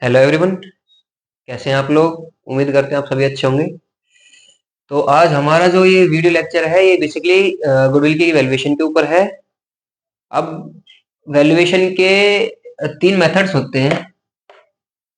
Hello everyone. कैसे हैं आप लोग? उम्मीद करते हैं आप सभी अच्छे होंगे। तो आज हमारा जो ये वीडियो लेक्चर है ये बेसिकली गुडविल की वैल्यूएशन के ऊपर है। अब वैल्यूएशन के तीन मेथड्स होते हैं।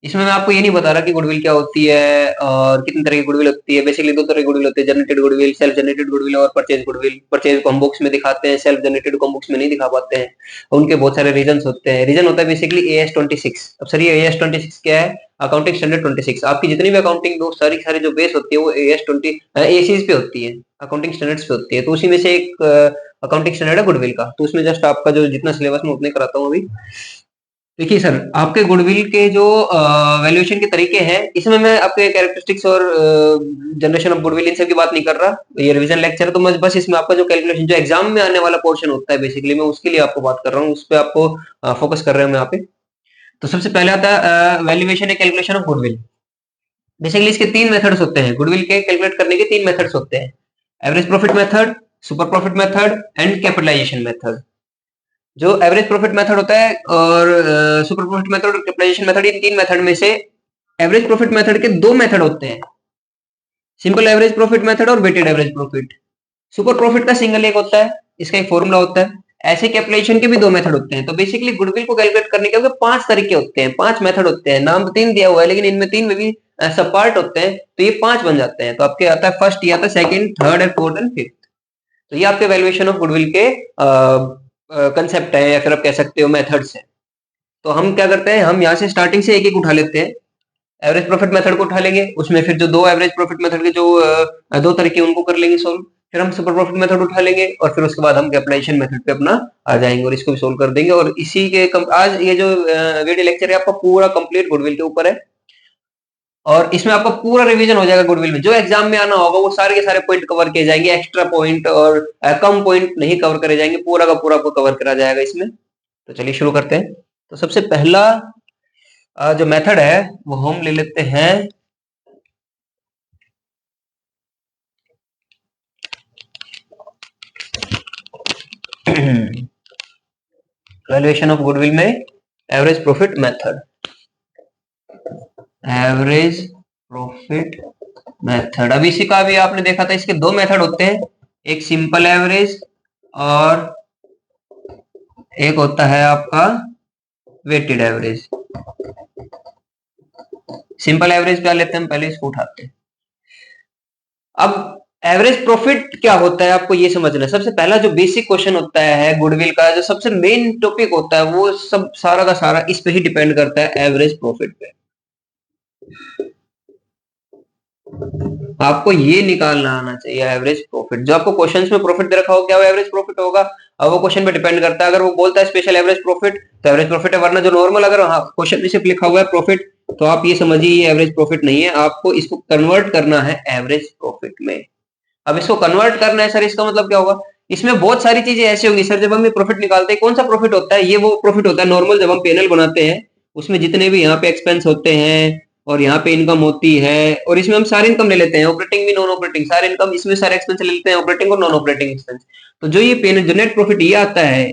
इसमें मैं आपको ये नहीं बता रहा कि गुडविल क्या होती है और कितने तरह की गुडविल होती है। बेसिकली दो तरह की गुडविल होती है, generated goodwill, self generated goodwill और परचेज गुडविल। परचेज को हम बुक्स में दिखाते हैं, सेल्फ जनरेटेड को हम बुक्स में नहीं दिखा पाते हैं। उनके बहुत सारे रीजन होते हैं। रीजन होता है बेसिकली AS26। अब सर ये AS26 क्या है? Accounting standard 26। आपकी जितनी भी अकाउंटिंग बुक सारी सारी जो बेस होती है वो AS20 पे होती है, अकाउंटिंग स्टैंडर्ड्स पे होती है। तो उसी में से एक अकाउंटिंग स्टैंडर्ड है गुडविल का। तो उसमें जस्ट आपका जो जितना सिलेबस में उतने कराता हूँ अभी। देखिए सर, आपके गुडविल के जो वैल्यूएशन के तरीके हैं, इसमें मैं आपके कैरेक्टरिस्टिक्स और जनरेशन ऑफ गुडविल इन सब की बात नहीं कर रहा। ये रिवीजन लेक्चर है, तो मैं बस इसमें आपका जो कैलकुलेशन जो एग्जाम में आने वाला पोर्शन होता है बेसिकली मैं उसके लिए आपको बात कर रहा हूँ, उस पर आपको फोकस कर रहे हैं मैं यहाँ पे। तो सबसे पहले आता है valuation and calculation of goodwill. Basically इसके तीन मेथड्स होते हैं। गुडविल के कैलकुलेट करने के तीन मेथड्स होते हैं: average profit method, super profit method and capitalization method. जो एवरेज प्रॉफिट मेथड होता है और सुपर प्रॉफिट मेथड और कैपिटलाइजेशन मेथड, इन तीन मेथड में से एवरेज प्रॉफिट मेथड के दो मेथड होते हैं: सिंपल एवरेज प्रॉफिट मेथड और weighted average profit. Super profit का सिंगल एक होता है, इसका एक फॉर्मूला होता है। ऐसे कैपिटलाइजेशन के भी दो मेथड होते हैं। तो बेसिकली गुडविल को कैलकुलेट करने के पांच तरीके होते हैं, पांच मेथड होते हैं। नाम तो तीन दिया हुआ है लेकिन इनमें तीन में भी सब पार्ट होते हैं, तो ये पांच बन जाते हैं। तो आपके आता है फर्स्ट, ये आता है second, third and fourth and fifth. तो ये आपके वैल्यूएशन ऑफ गुडविल के कंसेप्ट है या फिर आप कह सकते हो मेथड्स है। तो हम क्या करते हैं, हम यहाँ से स्टार्टिंग से एक एक उठा लेते हैं। एवरेज प्रॉफिट मेथड को उठा लेंगे, उसमें फिर जो दो एवरेज प्रॉफिट मेथड के जो दो तरीके उनको कर लेंगे सोल्व। फिर हम सुपर प्रॉफिट मेथड उठा लेंगे और फिर उसके बाद हम कैपिटलाइजेशन मेथड पे अपना आ जाएंगे और इसको भी सोल्व कर देंगे। और इसी के आज ये जो वीडियो लेक्चर है आपका पूरा कंप्लीट गुडविल के ऊपर है और इसमें आपका पूरा रिवीजन हो जाएगा गुडविल में। जो एग्जाम में आना होगा वो सारे के सारे पॉइंट कवर किए जाएंगे, एक्स्ट्रा पॉइंट और कम पॉइंट नहीं कवर करे जाएंगे, पूरा का पूरा आपको कवर करा जाएगा इसमें। तो चलिए शुरू करते हैं। तो सबसे पहला जो मेथड है वो हम ले लेते हैं वैल्यूएशन ऑफ गुडविल में average profit method. Average profit method, अभी इसी का भी आपने देखा था, इसके दो मेथड होते हैं, एक सिंपल एवरेज और एक होता है आपका वेटेड एवरेज। सिंपल एवरेज क्या लेते हैं, हम पहले इसको उठाते हैं। अब एवरेज प्रॉफिट क्या होता है आपको ये समझना है। सबसे पहला जो बेसिक क्वेश्चन होता है गुडविल का, जो सबसे मेन टॉपिक होता है, वो सब सारा का सारा इस पे ही डिपेंड करता है, एवरेज प्रॉफिट पे। आपको ये निकालना आना चाहिए एवरेज प्रॉफिट। जो आपको क्वेश्चंस में प्रॉफिट दे रखा हो, क्या वो एवरेज प्रॉफिट होगा? अब वो क्वेश्चन पे डिपेंड करता है। अगर वो बोलता है स्पेशल एवरेज प्रॉफिट तो एवरेज प्रॉफिट है, वरना जो नॉर्मल अगर क्वेश्चन में सिर्फ लिखा हुआ है प्रॉफिट तो आप ये समझिए ये एवरेज प्रॉफिट नहीं है, आपको इसको कन्वर्ट करना है एवरेज प्रॉफिट में। अब इसको कन्वर्ट करना है सर, इसका मतलब क्या होगा? इसमें बहुत सारी चीजें ऐसी होंगी सर। जब हम ये प्रॉफिट निकालते हैं, कौन सा प्रॉफिट होता है? ये वो प्रॉफिट होता है नॉर्मल, जब हम पेनल बनाते हैं उसमें जितने भी यहाँ पे एक्सपेंस होते हैं और यहाँ पे इनकम होती है, और इसमें हम सारे इनकम ले लेते हैं, ऑपरेटिंग भी नॉन ऑपरेटिंग सारे इनकम, इसमें सारे एक्सपेंस ले लेते हैं, ऑपरेटिंग और नॉन ऑपरेटिंग एक्सपेंस। तो जो ये पेनल जो नेट प्रॉफिट ये आता है,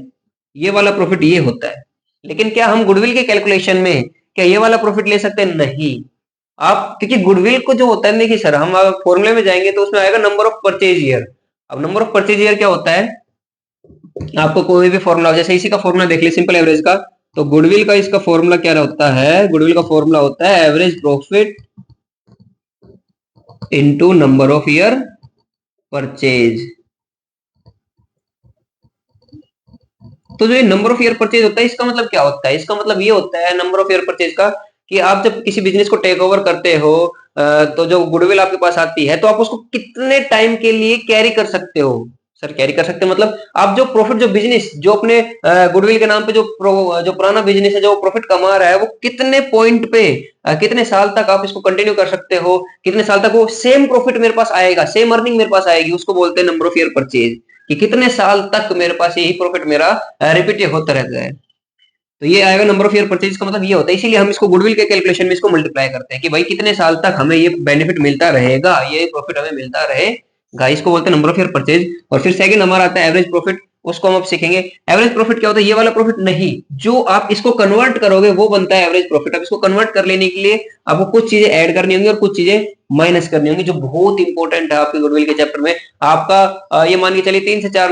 ये वाला प्रॉफिट ये होता है। लेकिन क्या हम गुडविल के कैलकुलेशन में क्या ये वाला प्रॉफिट ले सकते हैं? नहीं। आप क्योंकि गुडविल को जो होता है, देखिए सर, हम फॉर्मूले में जाएंगे तो उसमें आएगा नंबर ऑफ परचेज ईयर। अब नंबर ऑफ परचेज ईयर क्या होता है? आपको कोई भी फॉर्मूला, जैसे इसी का फॉर्मूला देख ले सिंपल एवरेज का, तो गुडविल का इसका फॉर्मूला क्या होता है? गुडविल का फॉर्मूला होता है average profit into number of year purchase. तो जो ये नंबर ऑफ ईयर परचेज होता है, इसका मतलब क्या होता है? इसका मतलब ये होता है नंबर ऑफ ईयर परचेज का कि आप जब किसी बिजनेस को टेक ओवर करते हो तो जो गुडविल आपके पास आती है तो आप उसको कितने टाइम के लिए कैरी कर सकते हो? सर कैरी कर सकते हैं मतलब आप जो प्रॉफिट, जो बिजनेस जो अपने गुडविल के नाम पे जो पुराना बिजनेस है जो प्रॉफिट कमा रहा है, वो कितने पॉइंट पे कितने साल तक आप इसको कंटिन्यू कर सकते हो, कितने साल तक वो सेम प्रॉफिट मेरे पास आएगा, सेम अर्निंग मेरे पास आएगी, उसको बोलते हैं नंबर ऑफ ईयर परचेज। कि कितने साल तक मेरे पास यही प्रॉफिट मेरा रिपीट होता रहता है। तो ये आएगा नंबर ऑफ ईयर परचेज का मतलब ये होता है। इसीलिए हम इसको गुडविल के कैलकुलेशन में इसको मल्टीप्लाई करते हैं कि भाई कितने साल तक हमें ये बेनिफिट मिलता रहेगा, ये प्रॉफिट हमें मिलता रहेगा, इसको बोलते हैं नंबर ऑफ ईयर परचेज। और फिर सेकंड हमारा आता है एवरेज प्रॉफिट। उसको हम अब सीखेंगे। एवरेज प्रॉफिट क्या होता है, ये वाला प्रॉफिट नहीं, जो आप इसको कन्वर्ट करोगे वो बनता है एवरेज प्रॉफिट। अब इसको कन्वर्ट कर लेने के लिए आपको कुछ चीजें ऐड करनी होंगी और कुछ चीजें माइनस करनी होंगी, जो बहुत इंपॉर्टेंट है आपके गुडविल के चैप्टर में। आपका ये मान के चलिए 3 से 4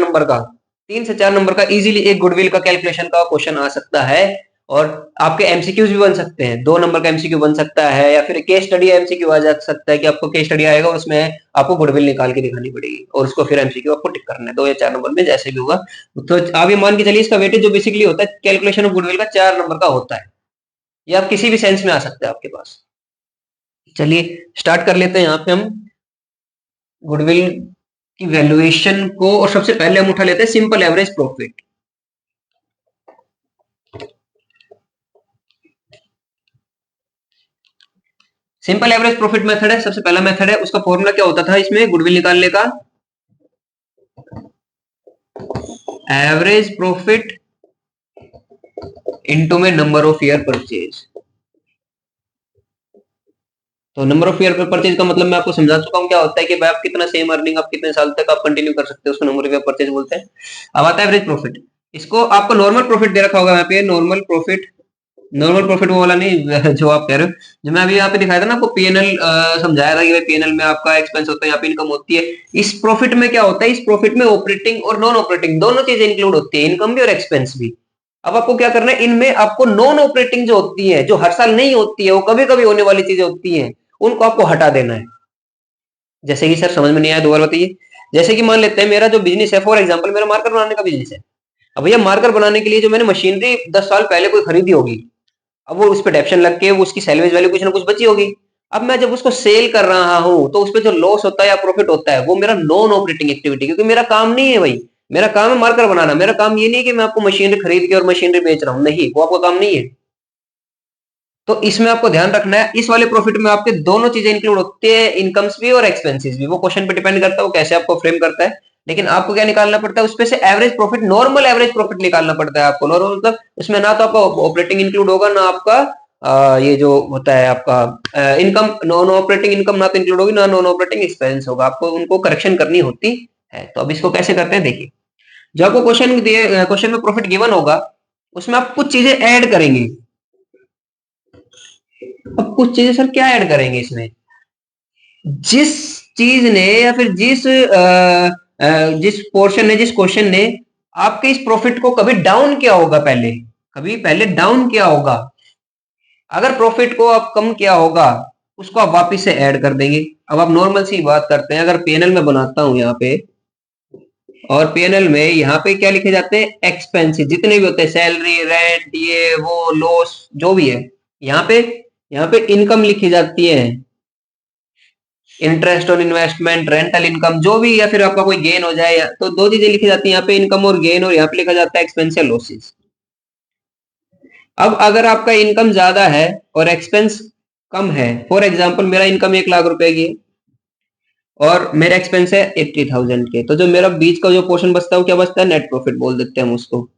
नंबर का इजीली एक गुडविल का कैलकुलेशन का क्वेश्चन आ सकता है। और आपके एमसीक्यूज भी बन सकते हैं, 2 नंबर का एमसीक्यू बन सकता है, या फिर केस स्टडी एमसीक्यू आ जा सकता है कि आपको केस स्टडी आएगा, उसमें आपको गुडविल निकाल के दिखानी पड़ेगी और उसको फिर एमसीक्यू आपको टिक करना है 2 या 4 नंबर में, जैसे भी होगा। तो आप ये मान के चलिए इसका वेटेज जो बेसिकली होता है कैलकुलेशन ऑफ गुडविल का 4 नंबर का होता है। ये आप किसी भी सेंस में आ सकता है आपके पास। चलिए स्टार्ट कर लेते हैं यहाँ पे हम गुडविल की वैल्यूएशन को, और सबसे पहले हम उठा लेते हैं simple average profit. Simple average profit method है, सबसे पहला मेथड है। उसका फॉर्मूला क्या होता था इसमें गुडविल निकालने का, एवरेज प्रॉफिट इनटू में नंबर ऑफ ईयर परचेज। तो नंबर ऑफ ईयर परचेज का मतलब मैं आपको समझा चुका हूं क्या होता है कि भाई आप कितना सेम अर्निंग आप कितने साल तक आप कंटिन्यू कर सकते हो, उसको नंबर ऑफ ईयर परचेज बोलते हैं। अब आता है एवरेज प्रॉफिट। इसको आपको नॉर्मल प्रॉफिट दे रखा होगा यहाँ पे, नॉर्मल प्रॉफिट। नॉर्मल प्रॉफिट वो वाला नहीं जो आप कह रहे हो, जो मैं अभी यहाँ पे दिखाया था ना आपको, पीएनएल समझाया था कि भाई पीएनएल में आपका एक्सपेंस होता है, यहाँ पे इनकम होती है। इस प्रॉफिट में क्या होता है, इस प्रॉफिट में ऑपरेटिंग और नॉन ऑपरेटिंग दोनों चीजें इंक्लूड होती है, इनकम भी और एक्सपेंस भी। अब आपको क्या करना है, इनमें आपको नॉन ऑपरेटिंग जो होती है, जो हर साल नहीं होती है, वो कभी कभी होने वाली चीजें होती है, उनको आपको हटा देना है। जैसे कि सर समझ में नहीं आया, दोबारा बताइए। जैसे कि मान लेते हैं मेरा जो बिजनेस है, फॉर एग्जाम्पल मेरा मार्कर बनाने का बिजनेस है। अब भैया मार्कर बनाने के लिए जो मैंने मशीनरी 10 साल पहले कोई खरीदी होगी, अब वो उस पर डेप्शन लग के वो उसकी सैलवेज वैल्यू कुछ ना कुछ बची होगी। अब मैं जब उसको सेल कर रहा हूं तो उस पर जो लॉस होता है या प्रॉफिट होता है वो मेरा नॉन ऑपरेटिंग एक्टिविटी, क्योंकि मेरा काम नहीं है भाई। मेरा काम है मार्कर बनाना, मेरा काम ये नहीं है कि मैं आपको मशीनरी खरीद के और मशीनरी बेच रहा हूं, नहीं, वो आपका काम नहीं है। तो इसमें आपको ध्यान रखना है, इस वाले प्रॉफिट में आपके दोनों चीजें इंक्लूड होती है, इनकम्स भी और एक्सपेंसेस भी। वो क्वेश्चन पे डिपेंड करता है वो कैसे आपको फ्रेम करता है, लेकिन आपको क्या निकालना पड़ता है उसपे से average profit, normal average profit निकालना पड़ता है आपको। नॉर्मल मतलब उसमें ना तो आपका ऑपरेटिंग इंक्लूड होगा, ना आपका ये जो होता है आपका इनकम, नॉन ऑपरेटिंग इनकम ना तो इंक्लूड होगी, ना नॉन ऑपरेटिंग एक्सपेंस होगा। आपको उनको करेक्शन करनी होती है। तो अब इसको कैसे करते हैं देखिए। जो आपको क्वेश्चन दिए, क्वेश्चन में प्रॉफिट गिवन होगा, उसमें आप कुछ चीजें ऐड करेंगे। अब कुछ चीजें सर क्या ऐड करेंगे इसमें, जिस चीज ने या फिर जिस पोर्शन ने, जिस क्वेश्चन ने आपके इस प्रॉफिट को कभी डाउन किया होगा, पहले कभी पहले डाउन किया होगा, अगर प्रॉफिट को आप कम किया होगा उसको आप वापस से ऐड कर देंगे। अब आप नॉर्मल सी बात करते हैं, अगर पीएनएल में बनाता हूं यहाँ पे, और पीएनएल में यहाँ पे क्या लिखे जाते हैं, एक्सपेंसेस जितने भी होते हैं, सैलरी, रेंट, ये वो, लॉस जो भी है, यहाँ पे इनकम लिखी जाती है, interest on investment, rental income जो भी, या फिर आपका कोई गेन हो जाए, तो दो चीजें लिखी जाती है यहाँ पे, इनकम और गेन, और यहाँ पे लिखा जाता है एक्सपेंस या लॉसेस। अब अगर आपका इनकम ज्यादा है और एक्सपेंस कम है, फॉर एग्जाम्पल मेरा इनकम 1 लाख रुपए की और मेरा एक्सपेंस है 80,000 के, तो जो मेरा बीच का जो पोर्शन बचता है वो क्या बचता है, नेट प्रॉफिट बोल देते हैं हम उसको।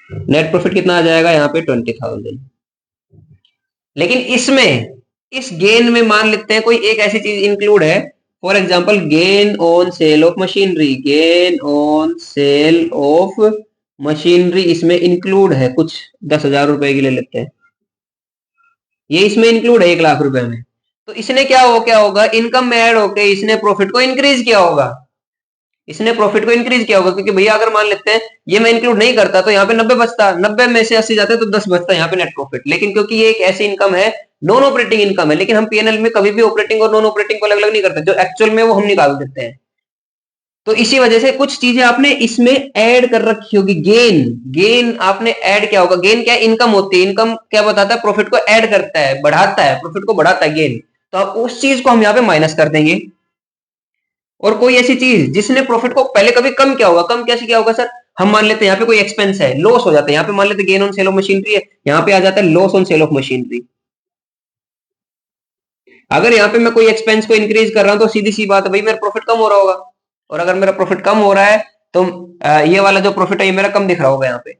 नेट प्रॉफिट कितना आ जाएगा यहाँ पे 20,000। लेकिन इसमें, इस गेन में मान लेते हैं कोई एक ऐसी चीज इंक्लूड है, for example gain on sale of machinery, gain on sale of machinery इसमें इंक्लूड है, कुछ 10,000 रुपए की ले लेते हैं, ये इसमें इंक्लूड है 1 लाख रुपए में। तो इसने क्या होगा, इनकम में ऐड होकर इसने प्रॉफिट को इंक्रीज किया होगा, इसने प्रॉफिट को इंक्रीज किया होगा, क्योंकि भैया अगर मान लेते हैं ये मैं इंक्लूड नहीं करता तो यहाँ पे 90 बचता, 90 में से 80 जाते तो 10 बचता यहाँ पे नेट प्रॉफिट। लेकिन क्योंकि ये एक ऐसी इनकम है, नॉन ऑपरेटिंग इनकम है, लेकिन हम पीएनएल में कभी भी ऑपरेटिंग और नॉन ऑपरेटिंग को अलग अलग नहीं करते, जो एक्चुअल में वो हम निकाल देते हैं। तो इसी वजह से कुछ चीजें आपने इसमें ऐड कर रखी होगी। गेन, गेन आपने ऐड किया होगा। गेन क्या, इनकम होती है, इनकम क्या बताता है, प्रॉफिट को ऐड करता है, बढ़ाता है, प्रॉफिट को बढ़ाता है गेन। तो आप उस चीज को हम यहाँ पे माइनस कर देंगे। और कोई ऐसी चीज जिसने प्रॉफिट को पहले कभी कम किया होगा, कम कैसे किया होगा सर, हम मान लेते हैं यहाँ पे कोई एक्सपेंस है, लॉस हो जाता है, यहाँ पे मान लेते हैं gain on sale of machinery है, यहाँ पे आ जाता है loss on sale of machinery. अगर यहाँ पे मैं कोई एक्सपेंस को इंक्रीज कर रहा हूं तो सीधी सी बात है भाई मेरा प्रॉफिट कम हो रहा होगा, और अगर मेरा प्रॉफिट कम हो रहा है तो ये वाला जो प्रॉफिट है ये मेरा कम दिख रहा होगा यहाँ पे।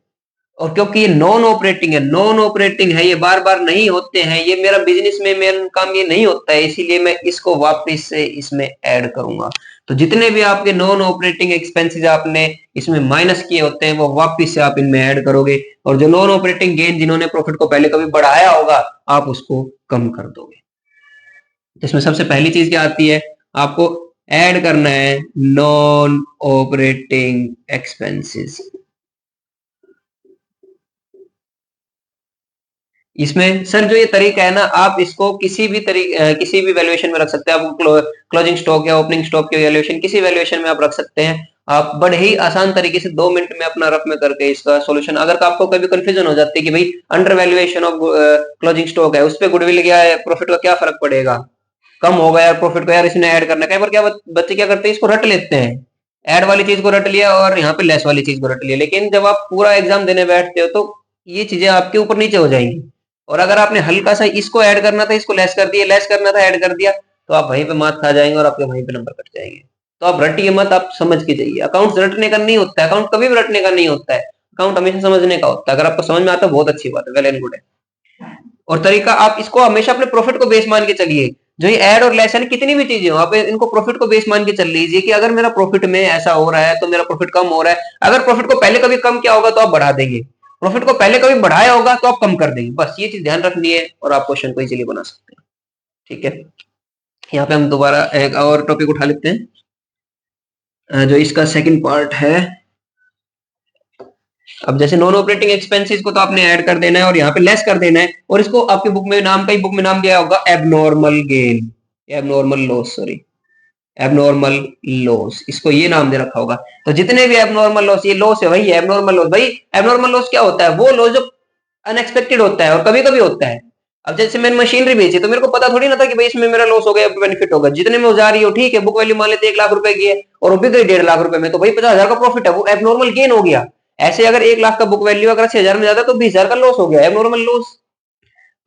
और क्योंकि ये नॉन ऑपरेटिंग है, नॉन ऑपरेटिंग है, ये बार बार नहीं होते हैं, ये मेरा बिजनेस में मेरा काम ये नहीं होता है, इसीलिए मैं इसको वापस से इसमें ऐड करूंगा। तो जितने भी आपके नॉन ऑपरेटिंग एक्सपेंसेस आपने इसमें माइनस किए होते हैं वो वापस से आप इनमें ऐड करोगे, और जो नॉन ऑपरेटिंग गेन जिन्होंने प्रॉफिट को पहले कभी बढ़ाया होगा आप उसको कम कर दोगे। तो इसमें सबसे पहली चीज क्या आती है, आपको ऐड करना है नॉन ऑपरेटिंग एक्सपेंसेस। इसमें सर जो ये तरीका है ना, आप इसको किसी भी वैल्यूएशन में रख सकते हैं। आप क्लोजिंग स्टॉक या ओपनिंग स्टॉक की वैल्यूएशन किसी वैल्यूएशन में आप रख सकते हैं। आप बड़े ही आसान तरीके से 2 मिनट में अपना रफ में करके इसका सॉल्यूशन, अगर आपको कभी कंफ्यूजन हो जाती है कि भाई under valuation of closing stock है, उस पर गुडविल क्या है, प्रॉफिट का क्या फर्क पड़ेगा, कम होगा यार प्रॉफिट को, यार इसने ऐड करना है। कई बार क्या बच्चे क्या करते हैं, इसको रट लेते हैं, ऐड वाली चीज को रट लिया और यहाँ पे लेस वाली चीज को रट लिया, लेकिन जब आप पूरा एग्जाम देने बैठते हो तो ये चीजें आपके ऊपर नीचे हो जाएंगी। और अगर आपने हल्का सा इसको ऐड करना था इसको लेस कर दिया, लेस करना था ऐड कर दिया, तो आप वहीं पे मात खा जाएंगे और आपके वहीं पे नंबर कट जाएंगे। तो आप रटिए मत, आप समझ के जाइए। अकाउंट रटने का नहीं होता है, अकाउंट कभी भी रटने का नहीं होता है, अकाउंट हमेशा समझने का होता है। अगर आपको समझ में आता है बहुत अच्छी बात है, वेल एंड गुड है। और तरीका, आप इसको हमेशा अपने प्रॉफिट को बेस मान के चलिए। जो ये ऐड और लेस है, कितनी भी चीजें हो, आप इनको प्रॉफिट को बेस मान के चल लीजिए कि अगर मेरा प्रॉफिट में ऐसा हो रहा है तो मेरा प्रॉफिट कम हो रहा है। अगर प्रॉफिट को पहले कभी कम किया होगा तो आप बढ़ा देंगे, प्रॉफिट को पहले कभी बढ़ाया होगा तो आप कम कर देंगे। बस ये चीज ध्यान रखनी है और आप क्वेश्चन को इजीली बना सकते हैं। ठीक है, यहाँ पे हम दोबारा एक और टॉपिक उठा लेते हैं, जो इसका सेकंड पार्ट है। अब जैसे नॉन ऑपरेटिंग एक्सपेंसेस को तो आपने ऐड कर देना है और यहाँ पे लेस कर देना है, और इसको आपके बुक में नाम दिया होगा abnormal gain, abnormal loss, sorry abnormal loss, इसको ये नाम दे रखा होगा। तो जितने भी एबनॉर्मल लॉस, ये लॉस है भाई, एबनॉर्मल लॉस। भाई एबनॉर्मल लॉस क्या होता है, वो लॉस जो अनएक्सपेक्टेड होता है और कभी कभी होता है। अब जैसे मैंने मशीनरी बेची तो मेरे को पता थोड़ी ना था कि भाई इसमें मेरा लॉस हो गया, बेनिफिट होगा। जितने में जा रही हो ठीक है, बुक वैल्यू मान लेते 1 लाख रुपए की है और वो बिक गई 1.5 लाख रुपए में, तो भाई 50,000 का प्रॉफिट है, वो एबनॉर्मल गेन हो गया। ऐसे अगर 1 लाख का बुक वैल्यू अगर 6,000 में ज्यादा तो 20,000 का लॉस हो गया, एबनॉर्मल लॉस।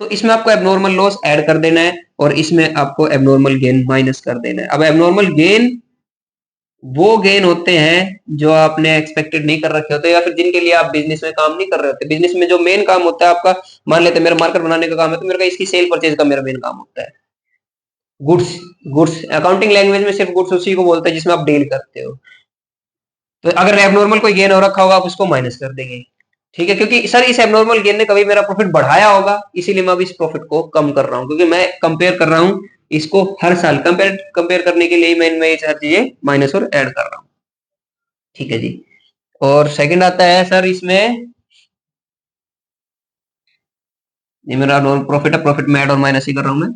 तो इसमें आपको एबनॉर्मल लॉस ऐड कर देना है और इसमें आपको एबनॉर्मल गेन माइनस कर देना है। अब एबनॉर्मल गेन वो गेन होते हैं जो आपने एक्सपेक्टेड नहीं कर रखे होते, या फिर जिनके लिए आप बिजनेस में काम नहीं कर रहे होते। बिजनेस में जो मेन काम होता है आपका, मान लेते हैं मेरा मार्केट बनाने का काम है, तो मेरे का इसकी सेल परचेज का मेरा मेन काम होता है। गुड्स, गुड्स अकाउंटिंग लैंग्वेज में सिर्फ गुड्स उसी को बोलते हैं जिसमें आप डील करते हो। तो अगर एबनॉर्मल कोई गेन हो रखा होगा आप उसको माइनस कर देंगे। ठीक है, क्योंकि सर इस एबनॉर्मल गेन ने कभी मेरा प्रॉफिट बढ़ाया होगा, इसीलिए मैं अब इस प्रॉफिट को कम कर रहा हूँ, क्योंकि मैं कंपेयर कर रहा हूँ इसको हर साल। कंपेयर करने के लिए मैं इनमें ये हर चीजें माइनस और ऐड कर रहा हूँ। ठीक है जी। और सेकंड आता है सर इसमें, ये मेरा नॉन प्रॉफिट है, प्रॉफिट में ऐड और माइनस ही कर रहा हूं मैं।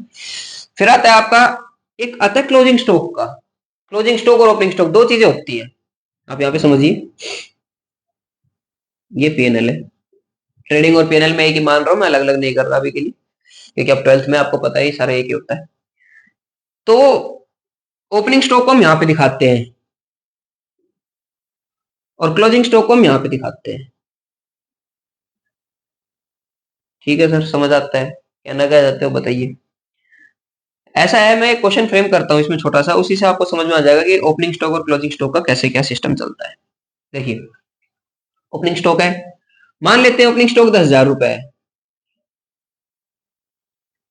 फिर आता है आपका, एक आता है क्लोजिंग स्टॉक का। क्लोजिंग स्टॉक और ओपनिंग स्टॉक दो चीजें होती है, आप यहाँ पे समझिए। ये पीएनएल है, ट्रेडिंग और पीएनएल में एक ही मान रहा हूं मैं, अलग अलग नहीं कर रहा अभी के लिए, क्योंकि अब 12th में आपको पता है सारा एक ही होता है। तो ओपनिंग स्टॉक को हम यहाँ पे दिखाते हैं और क्लोजिंग स्टॉक को हम यहाँ पे दिखाते हैं। ठीक है सर, समझ आता है, कहना क्या चाहते हो बताइए। ऐसा है, मैं एक क्वेश्चन फ्रेम करता हूँ इसमें छोटा सा, उसी से आपको समझ में आ जाएगा कि ओपनिंग स्टॉक और क्लोजिंग स्टॉक का कैसे क्या सिस्टम चलता है। देखिए, ओपनिंग स्टॉक है, मान लेते हैं ओपनिंग स्टॉक 10,000 रुपए है।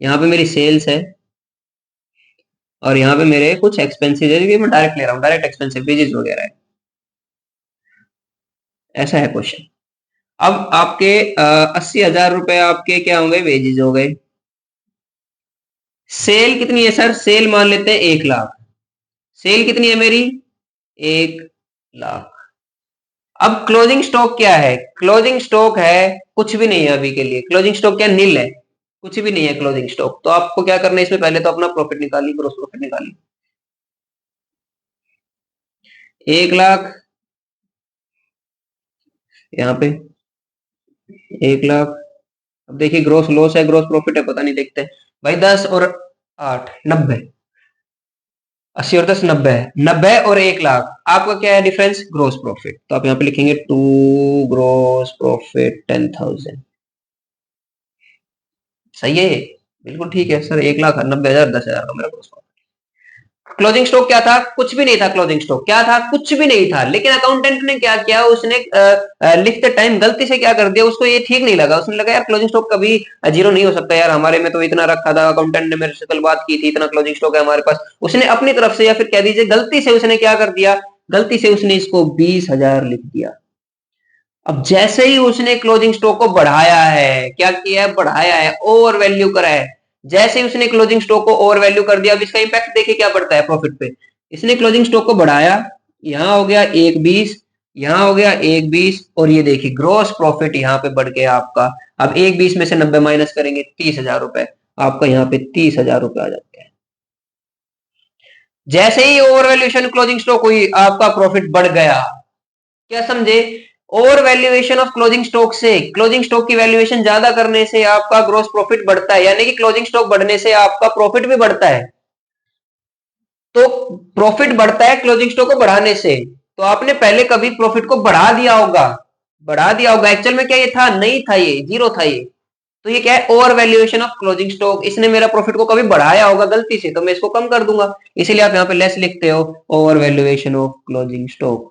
यहाँ पे मेरी सेल्स है और यहाँ पे मेरे कुछ एक्सपेंसेस है जो मैं डायरेक्ट ले रहा हूँ, डायरेक्ट एक्सपेंसिव वेजेस वगैरह है। ऐसा है क्वेश्चन। अब आपके 80,000 रुपए आपके क्या होंगे, वेजेस हो गए। सेल कितनी है सर, सेल मान लेते हैं 1 लाख। सेल कितनी है मेरी, 1 लाख। अब क्लोजिंग स्टॉक क्या है, क्लोजिंग स्टॉक है कुछ भी नहीं है अभी के लिए। क्लोजिंग स्टॉक क्या, नील है, कुछ भी नहीं है क्लोजिंग स्टॉक। तो आपको क्या करना है इसमें, पहले तो अपना प्रॉफिट निकालिए, ग्रोस प्रॉफिट निकालिए। 1 लाख, यहाँ पे 1 लाख। अब देखिए ग्रोस लॉस है, ग्रोस प्रॉफिट है, पता नहीं, देखते हैं भाई। 10 और 8 90, 80 और 10 90 है, 90 और 1 लाख, आपका क्या है डिफरेंस, ग्रोस प्रॉफिट। तो आप यहाँ पे लिखेंगे टू ग्रोस प्रॉफिट 10,000। सही है ये, बिल्कुल ठीक है सर। 1,90,000 10,000 का मेरा ग्रोस प्रॉफिट। क्लोजिंग स्टॉक क्या था? कुछ भी नहीं था। क्लोजिंग स्टॉक क्या था? कुछ भी नहीं था। लेकिन अकाउंटेंट ने क्या किया, उसने लिखते टाइम गलती से क्या कर दिया, उसको ये ठीक नहीं लगा। उसने लगा यार क्लोजिंग स्टॉक कभी जीरो नहीं हो सकता यार, हमारे में तो इतना रखा था, अकाउंटेंट ने मेरे से कल बात की थी, इतना क्लोजिंग स्टॉक है हमारे पास। उसने अपनी तरफ से या फिर कह दीजिए गलती से उसने क्या कर दिया, गलती से उसने इसको 20,000 लिख दिया। अब जैसे ही उसने क्लोजिंग स्टॉक को बढ़ाया है, क्या किया है, बढ़ाया है, ओवर वैल्यू करा है। जैसे ही उसने क्लोजिंग स्टॉक को ओवर वैल्यू कर दिया, अब इसका इंपैक्ट देखिए क्या पड़ता है प्रॉफिट पे। इसने क्लोजिंग स्टॉक को बढ़ाया, यहां हो गया 1,20, यहां हो गया 1,20, और ये देखिए ग्रॉस प्रॉफिट यहां पे बढ़ गया आपका। अब 1,20 में से 90 माइनस करेंगे, 30,000 रुपए, आपका यहाँ पे 30,000 रुपए आ जाते हैं। जैसे ही ओवर वैल्यूएशन क्लोजिंग स्टॉक हुई, आपका प्रॉफिट बढ़ गया। क्या समझे? Over valuation of closing stock से, क्लोजिंग स्टॉक की वैल्यूएशन ज्यादा करने से आपका ग्रॉस प्रॉफिट बढ़ता है, यानी कि क्लोजिंग स्टॉक बढ़ने से आपका प्रॉफिट भी बढ़ता है। तो प्रॉफिट बढ़ता है क्लोजिंग स्टॉक को बढ़ाने से। तो आपने पहले कभी प्रॉफिट को बढ़ा दिया होगा, बढ़ा दिया होगा। एक्चुअल में क्या ये था? नहीं था, ये जीरो था ये। तो ये क्या है? Over valuation of closing stock. इसने मेरा प्रॉफिट को कभी बढ़ाया होगा गलती से, तो मैं इसको कम कर दूंगा। इसीलिए आप यहाँ पे लेस लिखते हो, over valuation of closing stock.